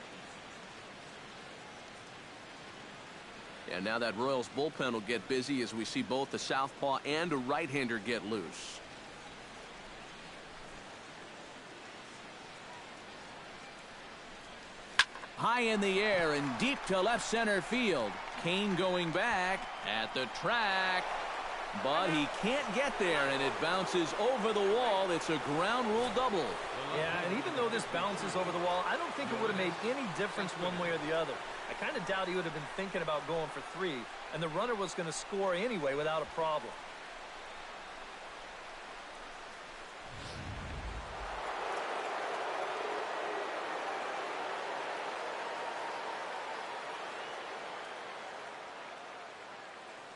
A: And now that Royals bullpen will get busy as we see both the southpaw and a right-hander get loose. High in the air and deep to left center field. Kane going back at the track. But he can't get there, and it bounces over the wall. It's a ground rule double.
D: Yeah, and even though this bounces over the wall, I don't think it would have made any difference one way or the other. I kind of doubt he would have been thinking about going for 3, and the runner was going to score anyway without a problem.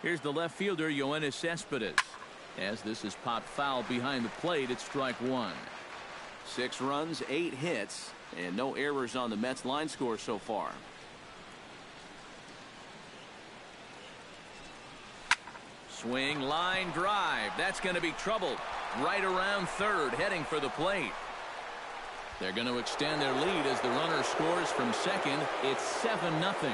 A: Here's the left fielder, Yoenis Cespedes. As this is popped foul behind the plate, it's strike 1. 6 runs, 8 hits, and no errors on the Mets line score so far. Swing, line, drive. That's going to be trouble. Right around third, heading for the plate. They're going to extend their lead as the runner scores from second. It's 7-0.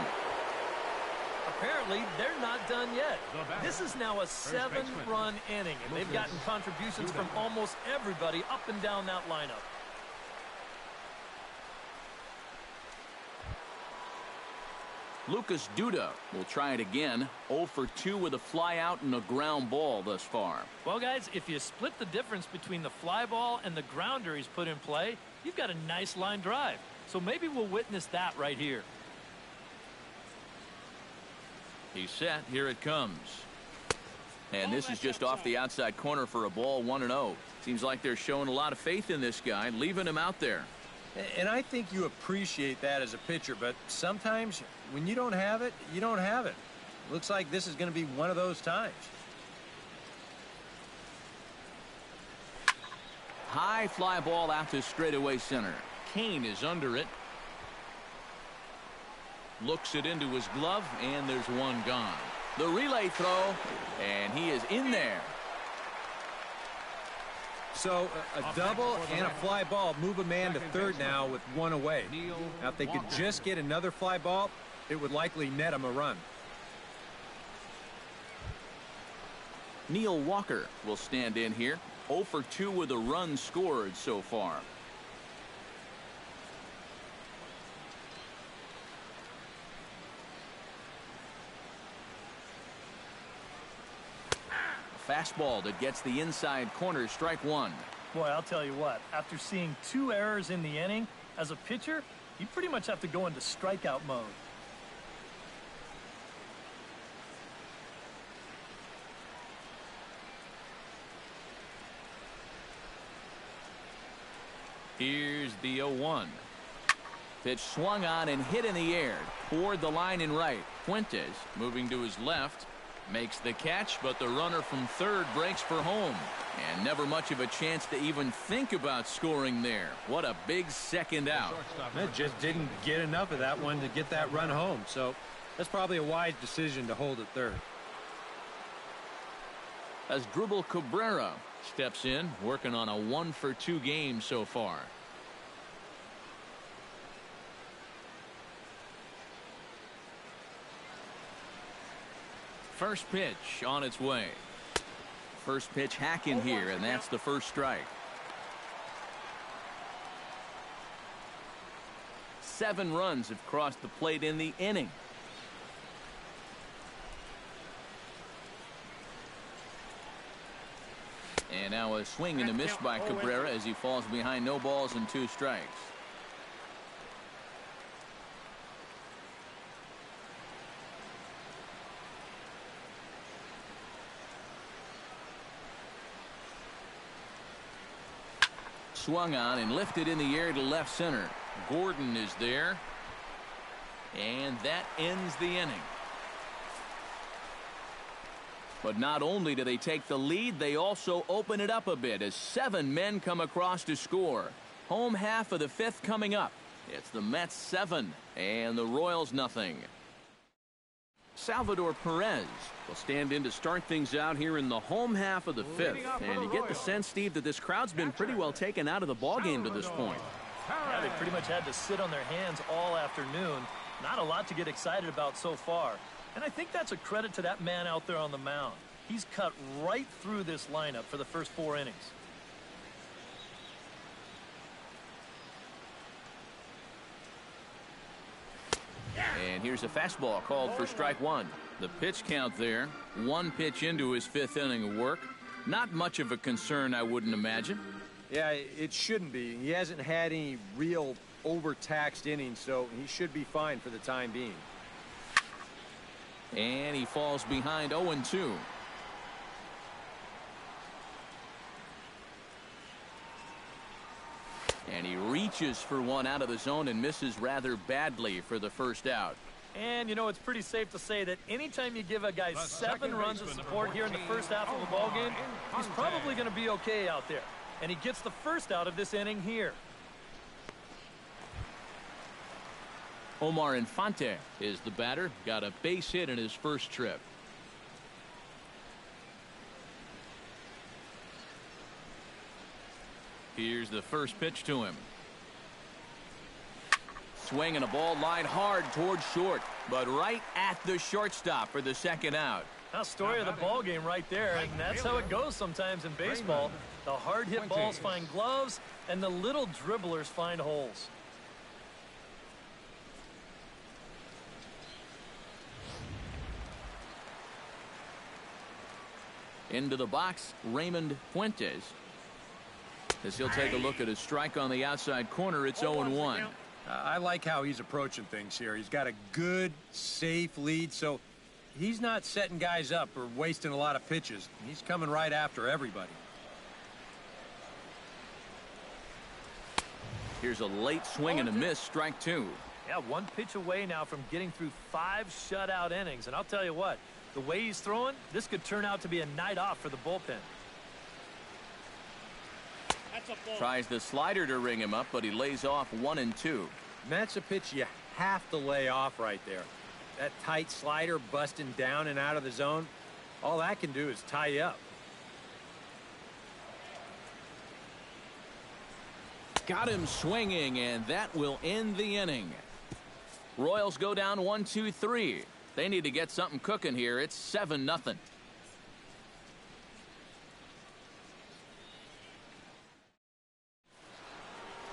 D: Apparently, they're not done yet. This is now a 7-run inning, and they've gotten contributions from almost everybody up and down that lineup.
A: Lucas Duda will try it again. 0 for 2 with a fly out and a ground ball thus far.
D: Well, guys, if you split the difference between the fly ball and the grounder he's put in play, you've got a nice line drive. So maybe we'll witness that right here.
A: He's set. Here it comes. And this is just off the outside corner for a ball, 1-0. Seems like they're showing a lot of faith in this guy, leaving him out there.
E: And I think you appreciate that as a pitcher, but sometimes when you don't have it, you don't have it. Looks like this is going to be one of those times.
A: High fly ball out to straightaway center. Kane is under it. Looks it into his glove, and there's one gone. The relay throw, and he is in there.
E: So a double and a fly ball move a man to third now with 1 away. Now if they could just get another fly ball, it would likely net him a run.
A: Neil Walker will stand in here. 0 for 2 with a run scored so far. Fastball that gets the inside corner, strike 1.
D: Boy, I'll tell you what, after seeing 2 errors in the inning, as a pitcher, you pretty much have to go into strikeout mode.
A: Here's the 0-1. Pitch swung on and hit in the air toward the line in right. Fuentes moving to his left. Makes the catch, but the runner from third breaks for home. And never much of a chance to even think about scoring there. What a big second out.
E: That just didn't get enough of that one to get that run home. So that's probably a wise decision to hold at third.
A: As Dribble Cabrera steps in, working on a 1 for 2 game so far. First pitch on its way. First pitch hacking here, and that's the first strike. 7 runs have crossed the plate in the inning. And now a swing and a miss by Cabrera as he falls behind, no balls and 2 strikes. Swung on and lifted in the air to left center. Gordon is there. And that ends the inning. But not only do they take the lead, they also open it up a bit as 7 men come across to score. Home half of the 5th coming up. It's the Mets 7 and the Royals nothing. Salvador Perez will stand in to start things out here in the home half of the 5th. And you get the sense, Steve, that this crowd's been pretty well taken out of the ballgame to this point.
D: Yeah, they pretty much had to sit on their hands all afternoon. Not a lot to get excited about so far. And I think that's a credit to that man out there on the mound. He's cut right through this lineup for the first 4 innings.
A: And here's a fastball called for strike one. The pitch count there. One pitch into his fifth inning of work. Not much of a concern, I wouldn't imagine.
E: Yeah, it shouldn't be. He hasn't had any real overtaxed innings, so he should be fine for the time being.
A: And he falls behind 0-2. And he reaches for one out of the zone and misses rather badly for the first out.
D: And, you know, it's pretty safe to say that anytime you give a guy 7 runs of support here in the first half of a ball game, he's probably going to be okay out there. And he gets the first out of this inning here.
A: Omar Infante is the batter. Got a base hit in his first trip. Here's the first pitch to him. Swinging a ball line hard towards short, but right at the shortstop for the second out.
D: Now, story of the ball game right there, and that's how it goes sometimes in baseball. The hard hit balls find gloves, and the little dribblers find holes.
A: Into the box, Raymond Fuentes. As he'll take a look at his strike on the outside corner, it's 0-1.
E: I like how he's approaching things here. He's got a good, safe lead, so he's not setting guys up or wasting a lot of pitches. He's coming right after everybody.
A: Here's a late swing and a miss, strike two.
D: Yeah, one pitch away now from getting through 5 shutout innings. And I'll tell you what, the way he's throwing, this could turn out to be a night off for the bullpen.
A: Tries the slider to ring him up, but he lays off 1-2.
E: And that's a pitch you have to lay off right there. That tight slider busting down and out of the zone, all that can do is tie you up.
A: Got him swinging, and that will end the inning. Royals go down 1-2-3. They need to get something cooking here. It's 7-0.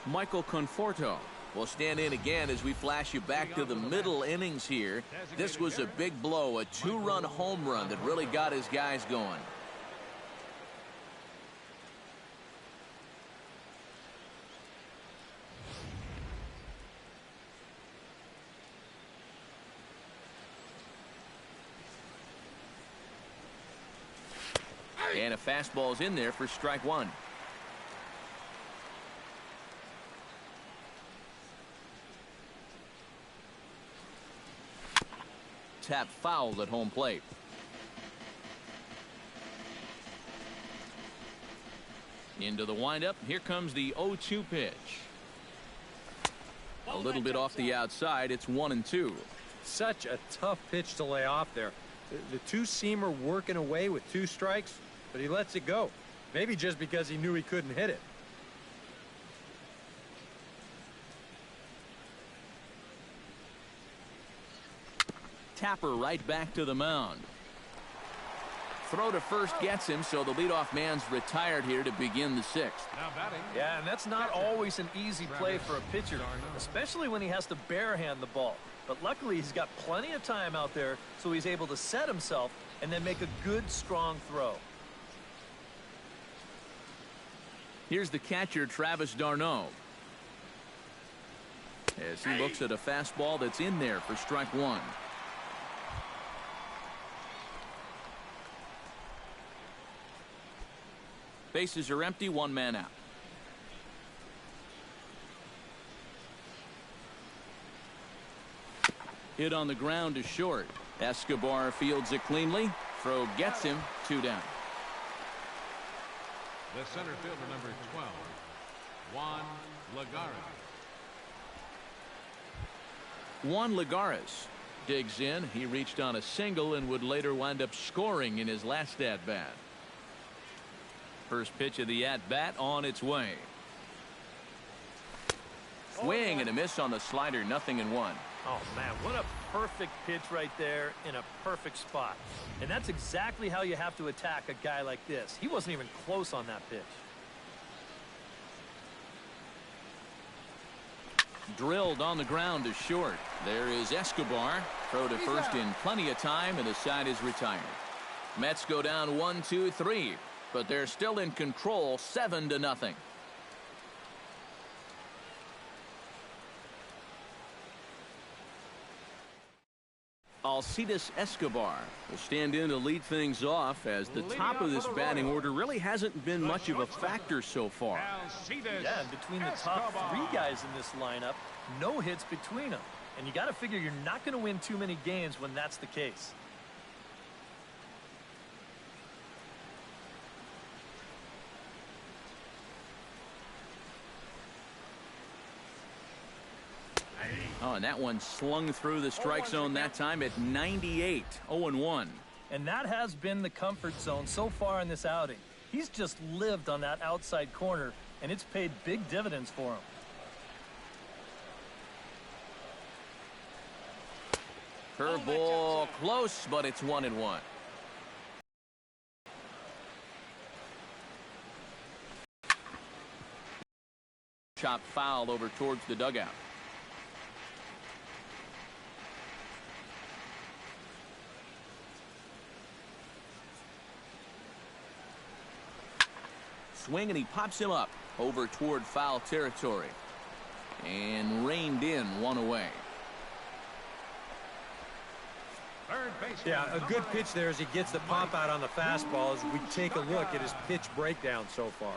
A: Michael Conforto will stand in again as we flash you back to the middle innings here. This was a big blow, a 2-run home run that really got his guys going. And a fastball's in there for strike one. Tap fouled at home plate. Into the windup. Here comes the 0-2 pitch. A little bit off the outside. It's 1-2.
E: Such a tough pitch to lay off there. The two-seamer working away with 2 strikes, but he lets it go. Maybe just because he knew he couldn't hit it.
A: Tapper right back to the mound. Throw to first gets him, so the leadoff man's retired here to begin the 6th.
C: Now batting.
D: Yeah, and that's not always an easy play for a pitcher, especially when he has to barehand the ball. But luckily, he's got plenty of time out there, so he's able to set himself and then make a good, strong throw.
A: Here's the catcher, Travis d'Arnaud. As he looks at a fastball that's in there for strike one. Bases are empty, 1 man out. Hit on the ground to short. Escobar fields it cleanly. Throw gets him, 2 down.
C: The center fielder, number 12, Juan Lagares.
A: Juan Lagares digs in. He reached on a single and would later wind up scoring in his last at-bat. First pitch of the at-bat on its way. Swing and a miss on the slider, 0-1.
D: Oh, man, what a perfect pitch right there in a perfect spot. And that's exactly how you have to attack a guy like this. He wasn't even close on that pitch.
A: Drilled on the ground to short. There is Escobar. Throw to first in plenty of time, and the side is retired. Mets go down 1-2-3, but they're still in control 7-0. Alcides Escobar will stand in to lead things off, as the top of this batting order really hasn't been much of a factor so far.
D: Yeah, and between the top 3 guys in this lineup, no hits between them. And you got to figure you're not going to win too many games when that's the case.
A: Oh, and that one slung through the strike zone that time at 98, 0-1.
D: And that has been the comfort zone so far in this outing. He's just lived on that outside corner, and it's paid big dividends for him.
A: Curveball close, but it's 1-1. Chop foul over towards the dugout. Swing, and he pops him up over toward foul territory. And reined in, one away.
E: Yeah, a good pitch there as he gets the pop out on the fastball as we take a look at his pitch breakdown so far.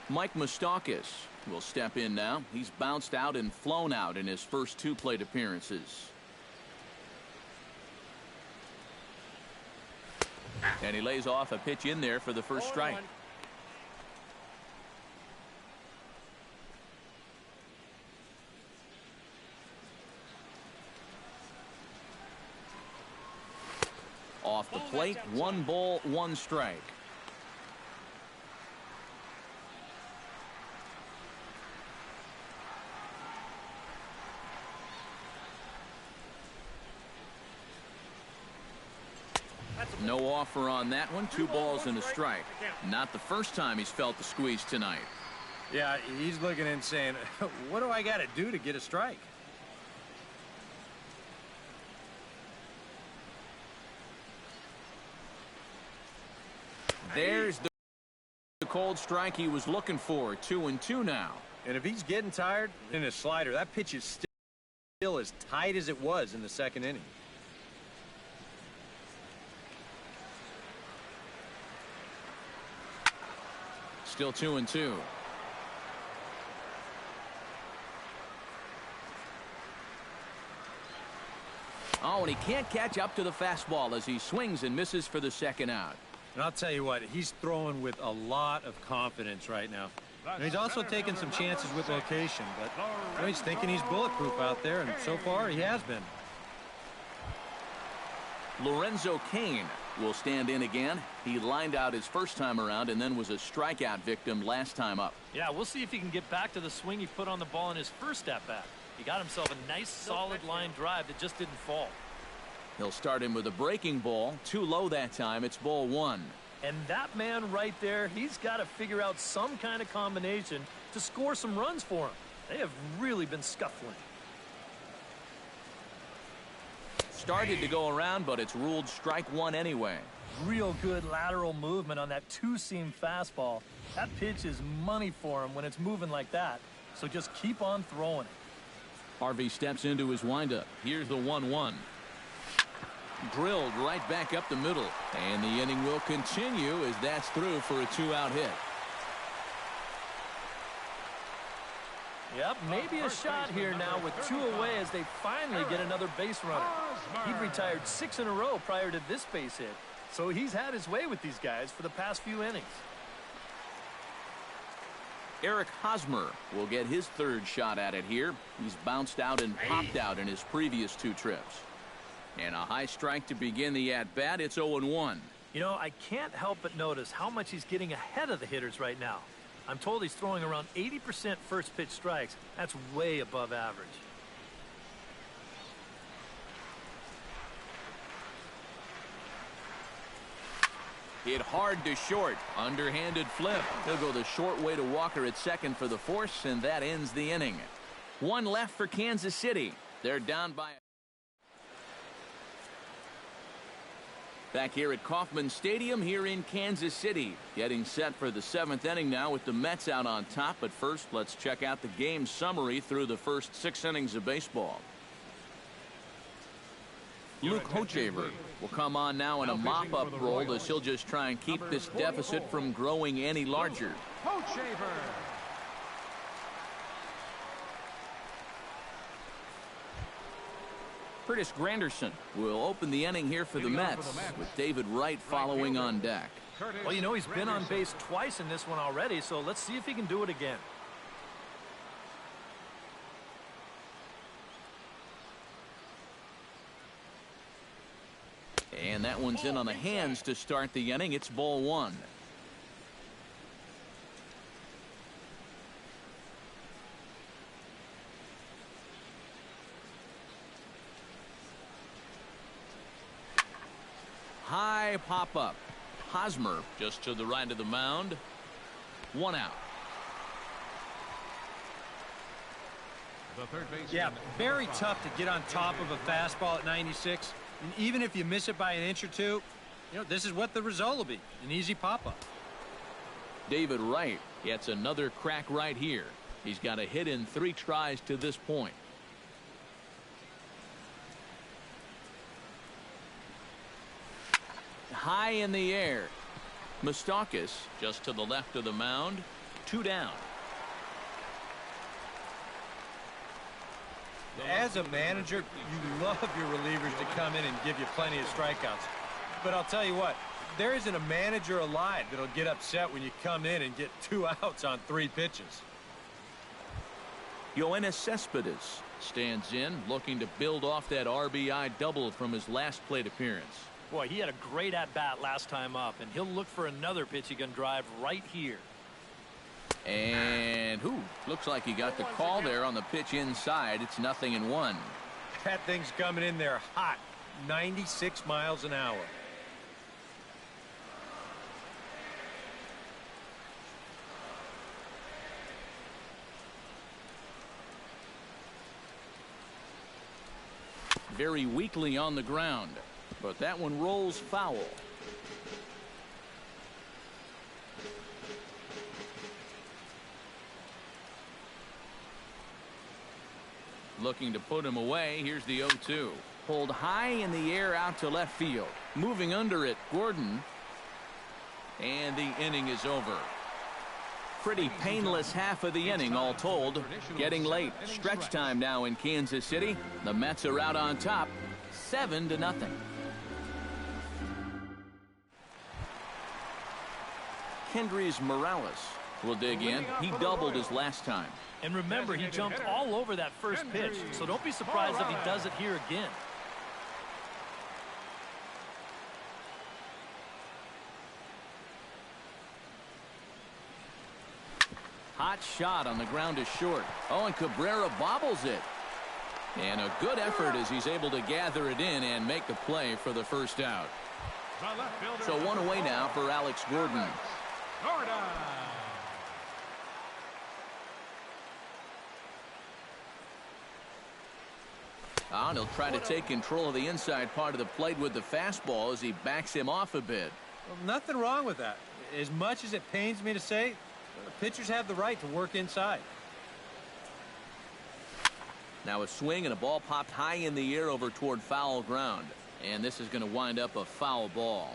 A: Mike Moustakas will step in now. He's bounced out and flown out in his first 2 plate appearances. And he lays off a pitch in there for the first strike. Off the plate, 1 ball, 1 strike. No offer on that one. 2 balls and a strike. Not the first time he's felt the squeeze tonight.
E: Yeah, he's looking and saying, what do I got to do to get a strike?
A: There's the cold strike he was looking for. 2-2 now.
E: And if he's getting tired in his slider, that pitch is still as tight as it was in the second inning.
A: Still 2-2. Oh, and he can't catch up to the fastball as he swings and misses for the second out.
E: And I'll tell you what, he's throwing with a lot of confidence right now. And he's also taking some chances with location, but he's thinking he's bulletproof out there, and so far he has been.
A: Lorenzo Cain will stand in again. He lined out his first time around and then was a strikeout victim last time up.
D: Yeah, we'll see if he can get back to the swing he put on the ball in his first at-bat. He got himself a nice solid line drive that just didn't fall.
A: He'll start him with a breaking ball. Too low that time. It's ball 1.
D: And that man right there, he's got to figure out some kind of combination to score some runs for him. They have really been scuffling.
A: Started to go around, but it's ruled strike 1 anyway.
D: Real good lateral movement on that 2-seam fastball. That pitch is money for him when it's moving like that. So just keep on throwing it.
A: Harvey steps into his windup. Here's the 1-1. Drilled right back up the middle. And the inning will continue as that's through for a 2-out hit.
D: Yep, maybe a shot here now with 2 away as they finally get another base runner. He'd retired 6 in a row prior to this base hit. So he's had his way with these guys for the past few innings.
A: Eric Hosmer will get his 3rd shot at it here. He's bounced out and popped out in his previous 2 trips. And a high strike to begin the at-bat. It's 0-1.
D: You know, I can't help but notice how much he's getting ahead of the hitters right now. I'm told he's throwing around 80% first pitch strikes. That's way above average.
A: Hit hard to short. Underhanded flip. He'll go the short way to Walker at second for the force, and that ends the inning. One left for Kansas City. They're down by... Back here at Kauffman Stadium here in Kansas City. Getting set for the 7th inning now with the Mets out on top. But first, let's check out the game summary through the first 6 innings of baseball. Luke Hochevar will come on now in a mop-up role as he'll just try and keep this deficit from growing any larger. Curtis Granderson will open the inning here for the Mets, with David Wright following on deck.
D: Well, you know, he's been on base twice in this one already, so let's see if he can do it again.
A: And that one's in on the hands to start the inning. It's ball 1. High pop up. Hosmer just to the right of the mound. 1 out.
E: Yeah, very tough to get on top of a fastball at 96. And even if you miss it by an inch or two, you know, this is what the result will be. An easy pop-up.
A: David Wright gets another crack right here. He's got a hit in 3 tries to this point. High in the air. Moustakas just to the left of the mound. 2 down.
E: As a manager, you love your relievers to come in and give you plenty of strikeouts. But I'll tell you what, there isn't a manager alive that'll get upset when you come in and get 2 outs on 3 pitches.
A: Yoenis Cespedes stands in, looking to build off that RBI double from his last plate appearance.
D: Boy, he had a great at-bat last time up, and he'll look for another pitch he can drive right here.
A: And looks like he got the call there on the pitch inside. It's 0-1.
E: That thing's coming in there hot, 96 miles an hour.
A: Very weakly on the ground, but that one rolls foul. Looking to put him away. Here's the 0-2. Pulled high in the air out to left field. Moving under it, Gordon. And the inning is over. Pretty painless half of the inning all told. Getting late. Stretch time now in Kansas City. The Mets are out on top, 7-0. Kendrys Morales will dig in. He doubled his last time.
D: And remember, he jumped all over that first pitch, so don't be surprised if he does it here again.
A: Hot shot on the ground to short. Oh, and Cabrera bobbles it. And a good effort as he's able to gather it in and make the play for the first out. So 1 away now for Alex Gordon. And he'll try to take control of the inside part of the plate with the fastball as he backs him off a bit.
E: Well, nothing wrong with that. As much as it pains me to say, pitchers have the right to work inside.
A: Now a swing and a ball popped high in the air over toward foul ground. And this is going to wind up a foul ball.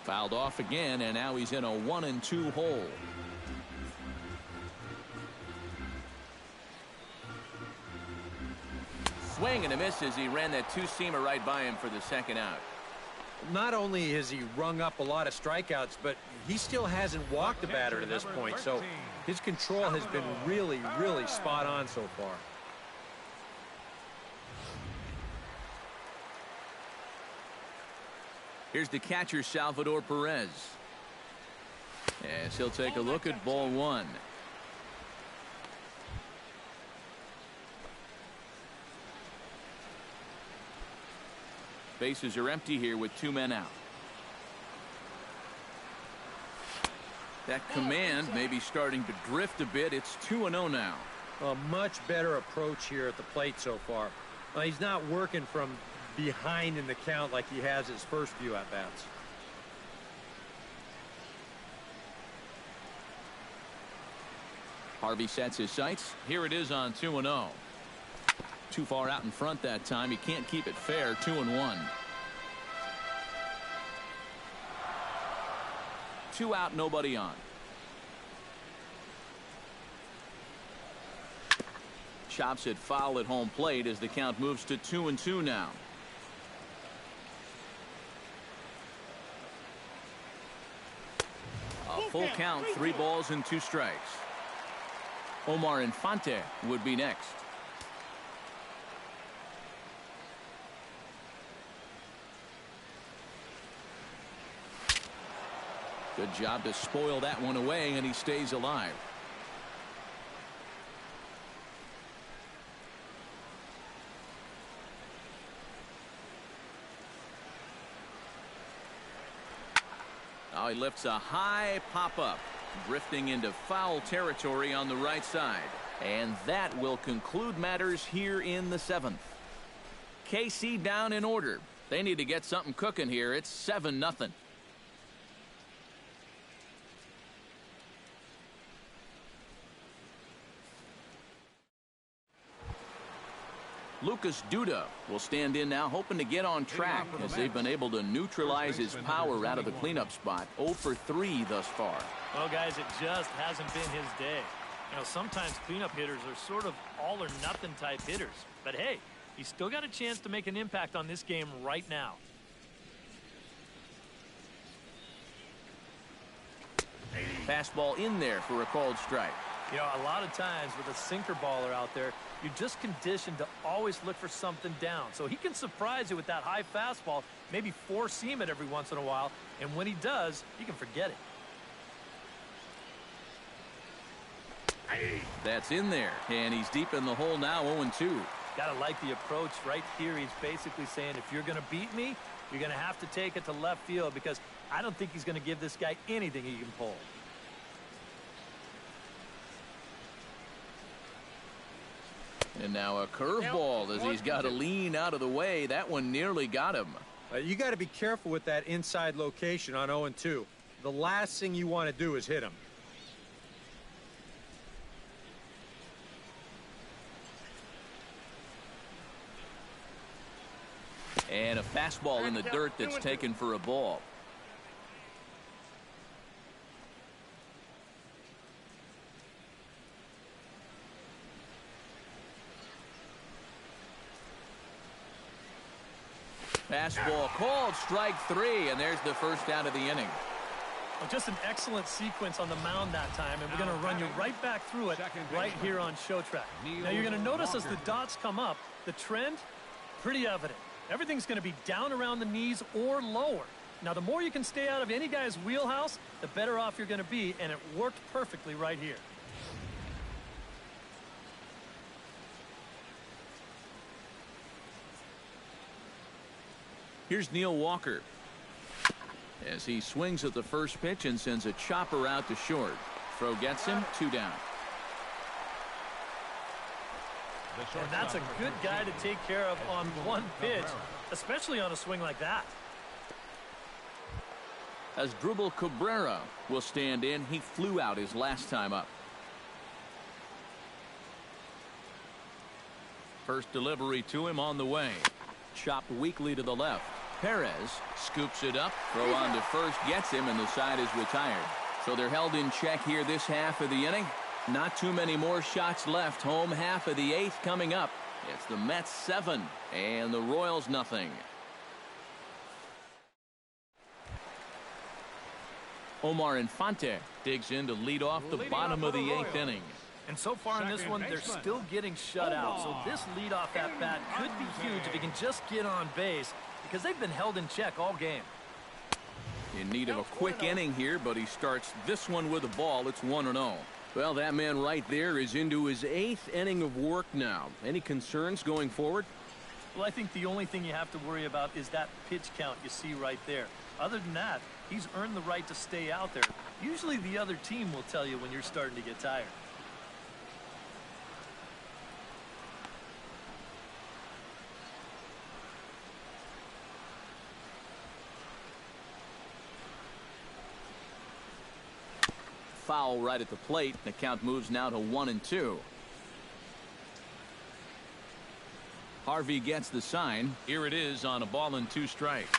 A: Fouled off again, and now he's in a 1-2 hole. Swing and a miss as he ran that 2-seamer right by him for the second out.
E: Not only has he rung up a lot of strikeouts, but he still hasn't walked a batter to this point. So his control has been really, really spot on so far.
A: Here's the catcher, Salvador Perez. As he'll take a look at ball 1. Bases are empty here with 2 men out. That command may be starting to drift a bit. It's 2-0 now.
E: A much better approach here at the plate so far. He's not working from behind in the count like he has his first few at-bats.
A: Harvey sets his sights. Here it is on 2-0. Too far out in front that time. He can't keep it fair. 2-1. 2 out, nobody on. Chops it foul at home plate as the count moves to 2-2 now. A full count, 3 balls and 2 strikes. Omar Infante would be next. Good job to spoil that one away, and he stays alive. Now he lifts a high pop-up, drifting into foul territory on the right side. And that will conclude matters here in the 7th. KC down in order. They need to get something cooking here. It's 7-0. Lucas Duda will stand in now, hoping to get on track as they've been able to neutralize his power out of the cleanup spot. 0 for 3 thus far.
D: Well, guys, it just hasn't been his day. You know, sometimes cleanup hitters are sort of all or nothing type hitters. But hey, he's still got a chance to make an impact on this game right now.
A: Fastball in there for a called strike.
D: You know, a lot of times with a sinker baller out there, you're just conditioned to always look for something down. So he can surprise you with that high fastball, maybe force seam it every once in a while, and when he does, you can forget it.
A: That's in there, and he's deep in the hole now, 0-2.
D: Gotta like the approach right here. He's basically saying, if you're gonna beat me, you're gonna have to take it to left field, because I don't think he's gonna give this guy anything he can pull.
A: And now a curveball as he's got to lean out of the way. That one nearly got him.
E: You got to be careful with that inside location on 0-2. The last thing you want to do is hit him.
A: And a fastball in the dirt that's taken for a ball. Fastball called, strike 3, and there's the first out of the inning.
D: Well, just an excellent sequence on the mound that time, and we're going to run you right back through it right here on Show Track. Now you're going to notice as the dots come up, the trend, pretty evident. Everything's going to be down around the knees or lower. Now the more you can stay out of any guy's wheelhouse, the better off you're going to be, and it worked perfectly right here.
A: Here's Neil Walker as he swings at the first pitch and sends a chopper out to short. Throw gets him, 2 down.
D: And that's a good guy to take care of on one pitch, especially on a swing like that.
A: As Dribble Cabrera will stand in. He flew out his last time up. First delivery to him on the way. Chopped weakly to the left. Perez scoops it up. Throw on to first gets him, and the side is retired. So they're held in check here this half of the inning. Not too many more shots left. Home half of the 8th coming up. It's the Mets 7 and the Royals nothing. Omar Infante digs in to lead off the bottom of the 8th inning.
D: And so far in this one, they're still getting shut out. So this leadoff at bat could be huge if he can just get on base, because they've been held in check all game.
A: In need of a quick inning here, but he starts this one with a ball. It's 1-0. Well, that man right there is into his 8th inning of work now. Any concerns going forward?
D: Well, I think the only thing you have to worry about is that pitch count you see right there. Other than that, he's earned the right to stay out there. Usually the other team will tell you when you're starting to get tired.
A: Foul right at the plate. The count moves now to 1-2. Harvey gets the sign. Here it is on a ball and 2 strikes.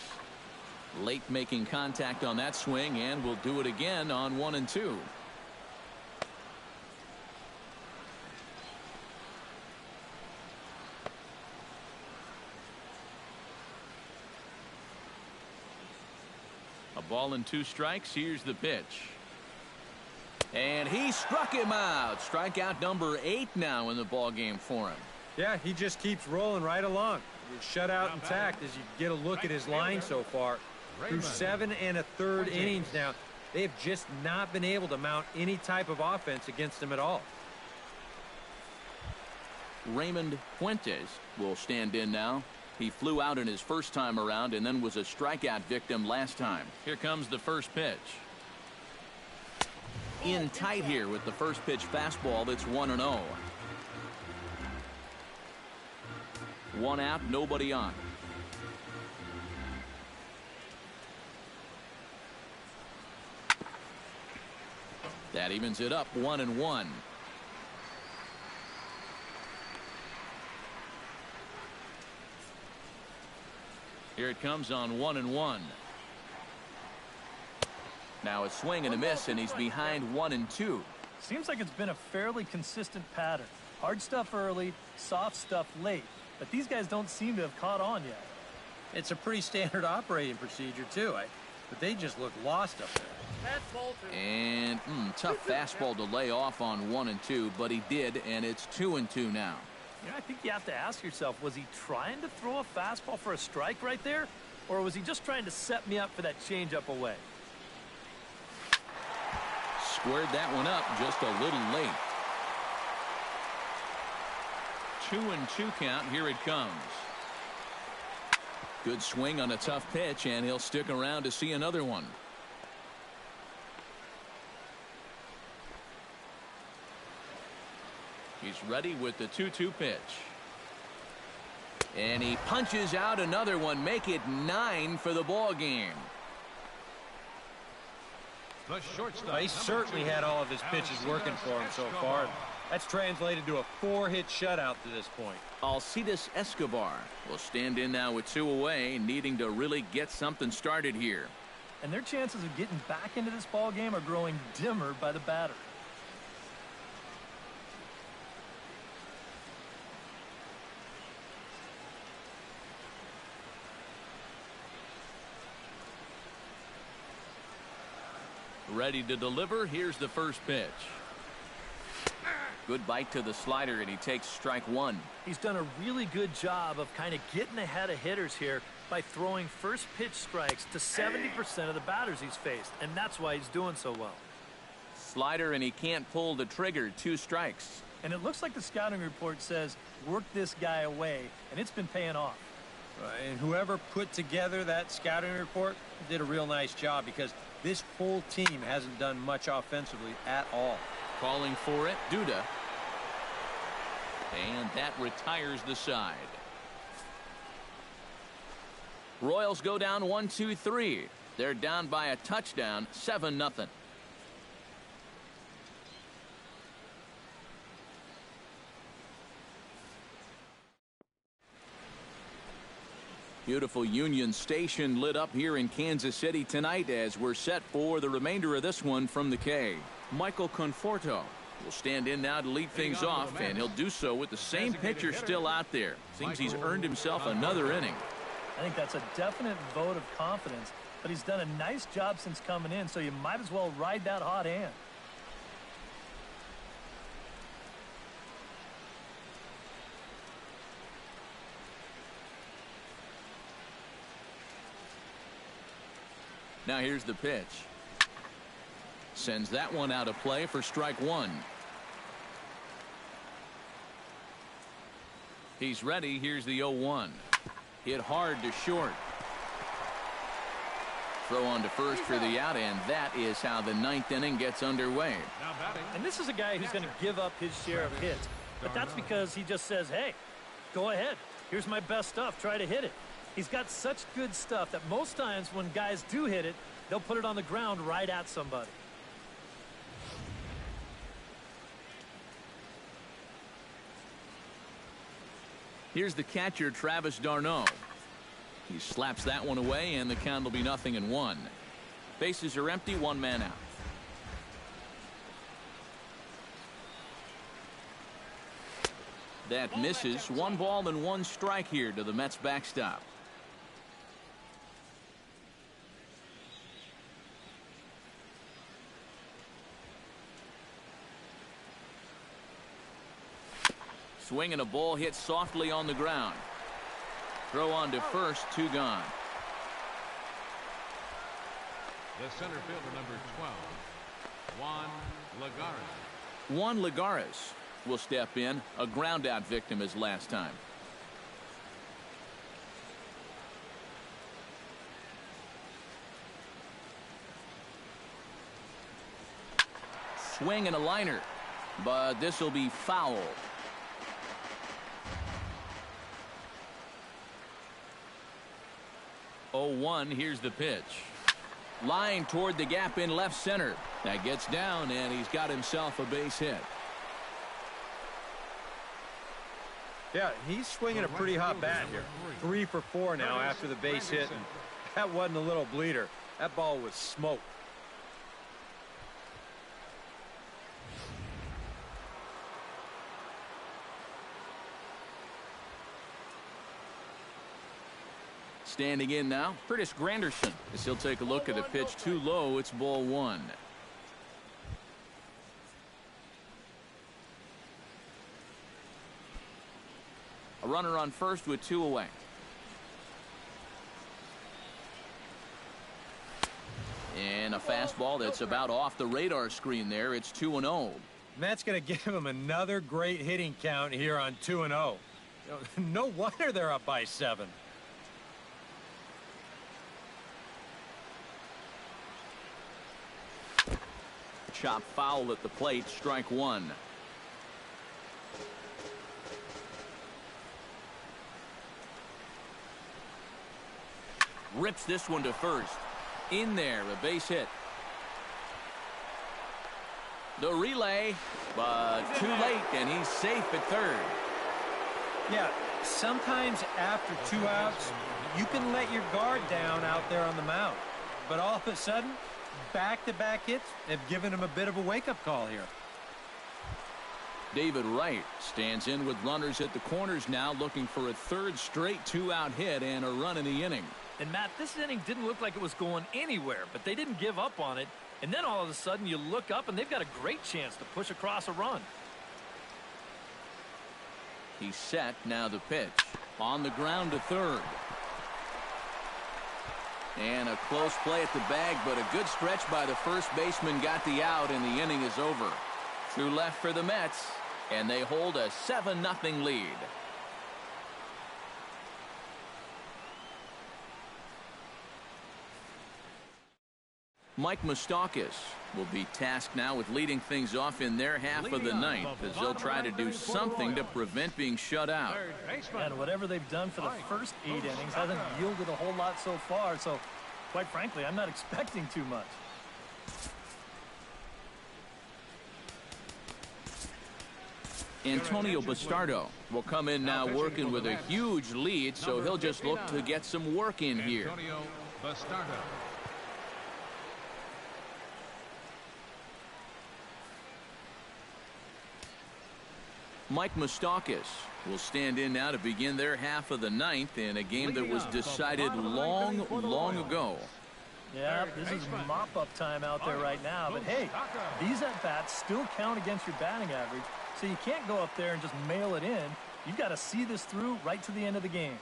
A: Late making contact on that swing, and will do it again on 1-2. A ball and 2 strikes. Here's the pitch. And he struck him out. Strikeout number 8 now in the ball game for him.
E: Yeah, he just keeps rolling right along. Shutout intact as you get a look at his line so far. Through 7 1/3 innings now, they have just not been able to mount any type of offense against him at all.
A: Raymond Fuentes will stand in now. He flew out in his first time around and then was a strikeout victim last time. Here comes the first pitch. In tight here with the first pitch fastball. That's 1-0. 1 out, nobody on. That evens it up 1-1. Here it comes on 1-1. Now a swing and a miss, and he's behind 1-2.
D: Seems like it's been a fairly consistent pattern. Hard stuff early, soft stuff late. But these guys don't seem to have caught on yet.
E: It's a pretty standard operating procedure, too. But they just look lost up there.
A: And tough fastball to lay off on 1-2, but he did, and it's 2-2 now.
D: You know, I think you have to ask yourself, was he trying to throw a fastball for a strike right there? Or was he just trying to set me up for that changeup away?
A: Squared that one up just a little late. 2-2 count. Here it comes. Good swing on a tough pitch, and he'll stick around to see another one. He's ready with the 2-2 pitch. And he punches out another one. Make it 9 for the ball game.
C: The shortstop.
E: He certainly had all of his pitches working for him so far. That's translated to a 4-hit shutout to this point.
A: Alcides Escobar will stand in now with 2 away, needing to really get something started here.
D: And their chances of getting back into this ball game are growing dimmer by the batter.
A: Ready to deliver. Here's the first pitch. Good bite to the slider, and he takes strike 1.
D: He's done a really good job of kind of getting ahead of hitters here by throwing first pitch strikes to 70% of the batters he's faced, and that's why he's doing so well.
A: Slider, and he can't pull the trigger. 2 strikes.
D: And it looks like the scouting report says work this guy away, and it's been paying off.
E: And whoever put together that scouting report did a real nice job, because this whole team hasn't done much offensively at all.
A: Calling for it, Duda. And that retires the side. Royals go down 1-2-3. They're down by a touchdown, 7-0. Beautiful Union Station lit up here in Kansas City tonight as we're set for the remainder of this one from the K. Michael Conforto will stand in now to lead things off, and he'll do so with the same pitcher still out there. Seems he's earned himself another inning.
D: I think that's a definite vote of confidence, but he's done a nice job since coming in, so you might as well ride that hot hand.
A: Now here's the pitch. Sends that one out of play for strike 1. He's ready. Here's the 0-1. Hit hard to short. Throw on to first for the out, and that is how the 9th inning gets underway.
D: And this is a guy who's going to give up his share of hits. But that's because he just says, hey, go ahead. Here's my best stuff. Try to hit it. He's got such good stuff that most times when guys do hit it, they'll put it on the ground right at somebody.
A: Here's the catcher, Travis d'Arnaud. He slaps that one away, and the count will be 0-1. Bases are empty, 1 man out. That misses. 1 ball and 1 strike here to the Mets backstop. Swing and a ball hit softly on the ground. Throw on to first, 2 gone.
C: The center fielder, number 12, Juan Lagares.
A: Juan Lagares will step in, a ground out victim as last time. Swing and a liner, but this will be foul. 0-1. Here's the pitch. Line toward the gap in left center. That gets down, and he's got himself a base hit.
E: Yeah, he's swinging a pretty hot bat here. 3 for 4 now after the base hit. And that wasn't a little bleeder. That ball was smoke.
A: Standing in now, Curtis Granderson, as he'll take a look at the pitch too low. It's ball 1. A runner on first with 2 away. And a fastball that's about off the radar screen there. It's 2-0.
E: And that's going to give him another great hitting count here on 2-0. No wonder they're up by 7.
A: Chop foul at the plate, strike 1. Rips this one to first. In there, a base hit. The relay, but too late, and he's safe at third.
E: Yeah, sometimes after 2 outs, you can let your guard down out there on the mound. But all of a sudden, back-to-back hits have given him a bit of a wake-up call here.
A: David Wright stands in with runners at the corners now, looking for a 3rd straight 2-out hit and a run in the inning.
D: And Matt, this inning didn't look like it was going anywhere, but they didn't give up on it. And then all of a sudden you look up and they've got a great chance to push across a run.
A: He's set. Now the pitch. On the ground to third. And a close play at the bag, but a good stretch by the first baseman got the out, and the inning is over. Through left for the Mets, and they hold a 7-0 lead. Mike Moustakas will be tasked now with leading things off in their half of the 9th, as they'll try to do something to prevent being shut out.
D: And whatever they've done for the first 8 innings hasn't yielded a whole lot so far, so quite frankly, I'm not expecting too much.
A: Antonio Bastardo will come in now working with a huge lead, so he'll just look to get some work in here.
C: Antonio Bastardo.
A: Mike Moustakas will stand in now to begin their half of the 9th in a game that was decided long ago.
D: Yeah, this is mop-up time out there right now. But hey, these at-bats still count against your batting average, so you can't go up there and just mail it in. You've got to see this through right to the end of the game.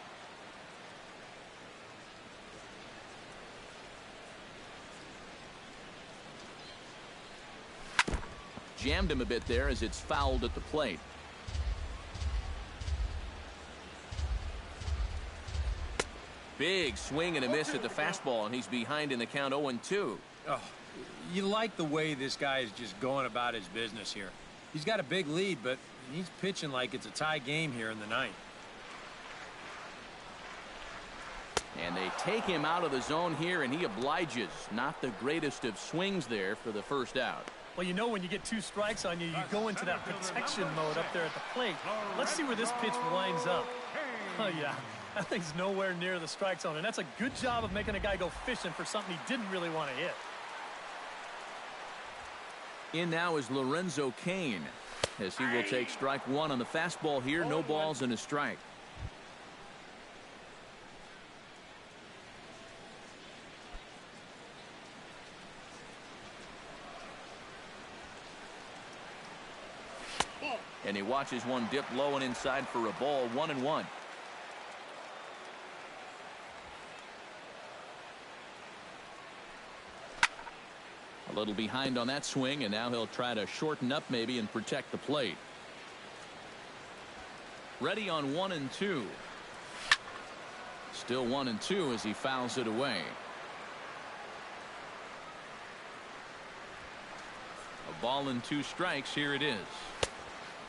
A: Jammed him a bit there as it's fouled at the plate. Big swing and a miss at the fastball, and he's behind in the count 0-2.
E: Oh, you like the way this guy is just going about his business here. He's got a big lead, but he's pitching like it's a tie game here in the ninth.
A: And they take him out of the zone here, and he obliges. Not the greatest of swings there for the first out.
D: Well, you know when you get 2 strikes on you, you go into that protection mode up there at the plate. Let's see where this pitch winds up. Oh, yeah. That thing's nowhere near the strike zone, and that's a good job of making a guy go fishing for something he didn't really want to hit.
A: In now is Lorenzo Cain, as he will take strike 1 on the fastball here. No balls and a strike. And he watches one dip low and inside for a ball. 1-1. A little behind on that swing, and now he'll try to shorten up maybe and protect the plate. Ready on 1-2. Still 1-2 as he fouls it away. A ball and 2 strikes. Here it is.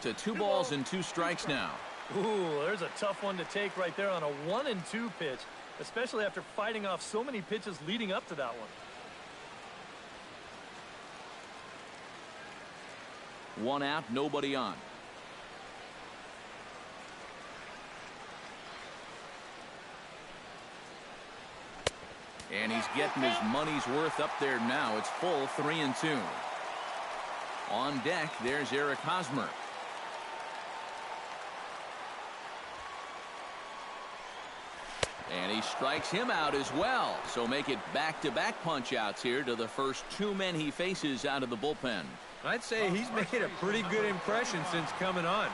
A: To 2 balls and 2 strikes now.
D: Ooh, there's a tough one to take right there on a 1-2 pitch, especially after fighting off so many pitches leading up to that one.
A: 1 out, nobody on. And he's getting his money's worth up there now. It's full 3-2. On deck, there's Eric Hosmer. And he strikes him out as well. So make it back-to-back punch-outs here to the first 2 men he faces out of the bullpen.
E: I'd say he's made a pretty good impression since coming on.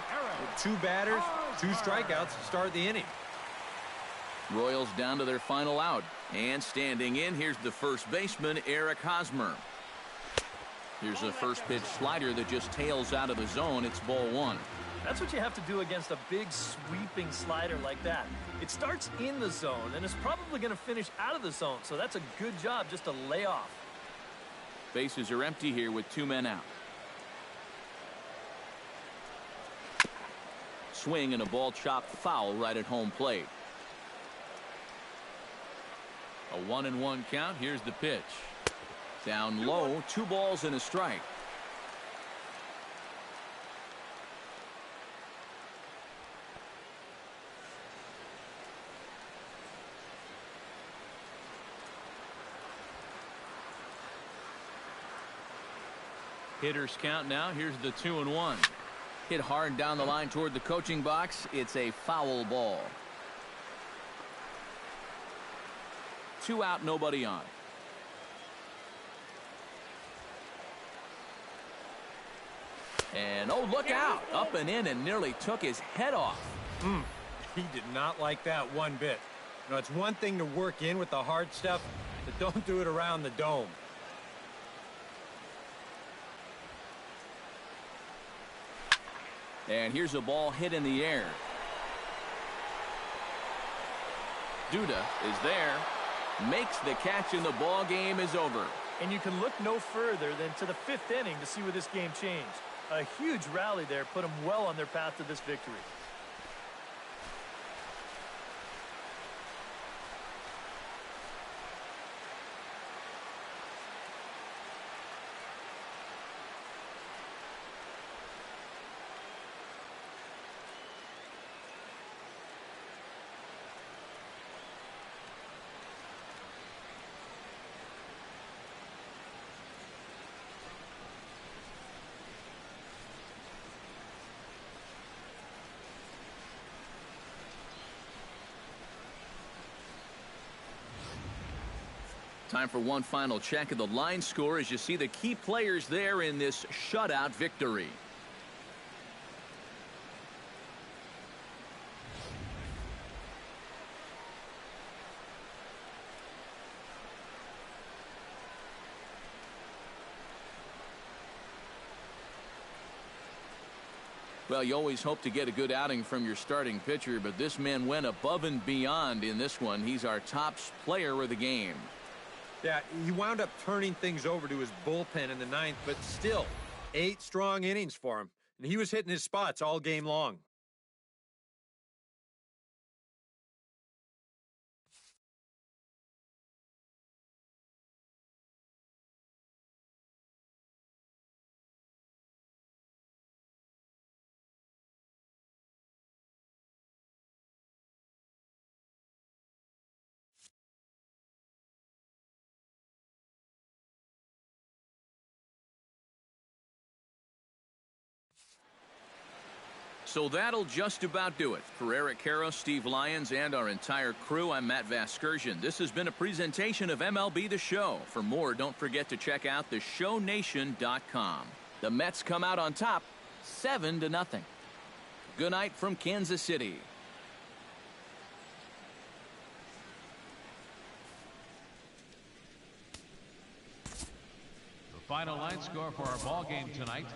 E: 2 batters, 2 strikeouts to start the inning.
A: Royals down to their final out. And standing in, here's the first baseman, Eric Hosmer. Here's a first pitch slider that just tails out of the zone. It's ball 1.
D: That's what you have to do against a big sweeping slider like that. It starts in the zone and is probably going to finish out of the zone, so that's a good job just to lay off.
A: Bases are empty here with 2 men out. Swing and a ball chopped foul right at home plate. A 1-1 count. Here's the pitch. Down low, 2 balls and a strike. Hitters count now. Here's the 2-1. Hit hard down the line toward the coaching box. It's a foul ball. 2 out, nobody on. And oh, look out. Up and in and nearly took his head off.
E: He did not like that one bit. You know, it's one thing to work in with the hard stuff, but don't do it around the dome.
A: And here's a ball hit in the air. Duda is there, makes the catch, and the ball game is over.
D: And you can look no further than to the 5th inning to see where this game changed. A huge rally there put them well on their path to this victory.
A: Time for one final check of the line score as you see the key players there in this shutout victory. Well, you always hope to get a good outing from your starting pitcher, but this man went above and beyond in this one. He's our top player of the game.
E: Yeah, he wound up turning things over to his bullpen in the ninth, but still, 8 strong innings for him. And he was hitting his spots all game long.
A: So that'll just about do it. For Eric Karros, Steve Lyons, and our entire crew, I'm Matt Vasgersian. This has been a presentation of MLB The Show. For more, don't forget to check out theshownation.com. The Mets come out on top, 7-0. Good night from Kansas City.
C: The final line score for our ball game tonight: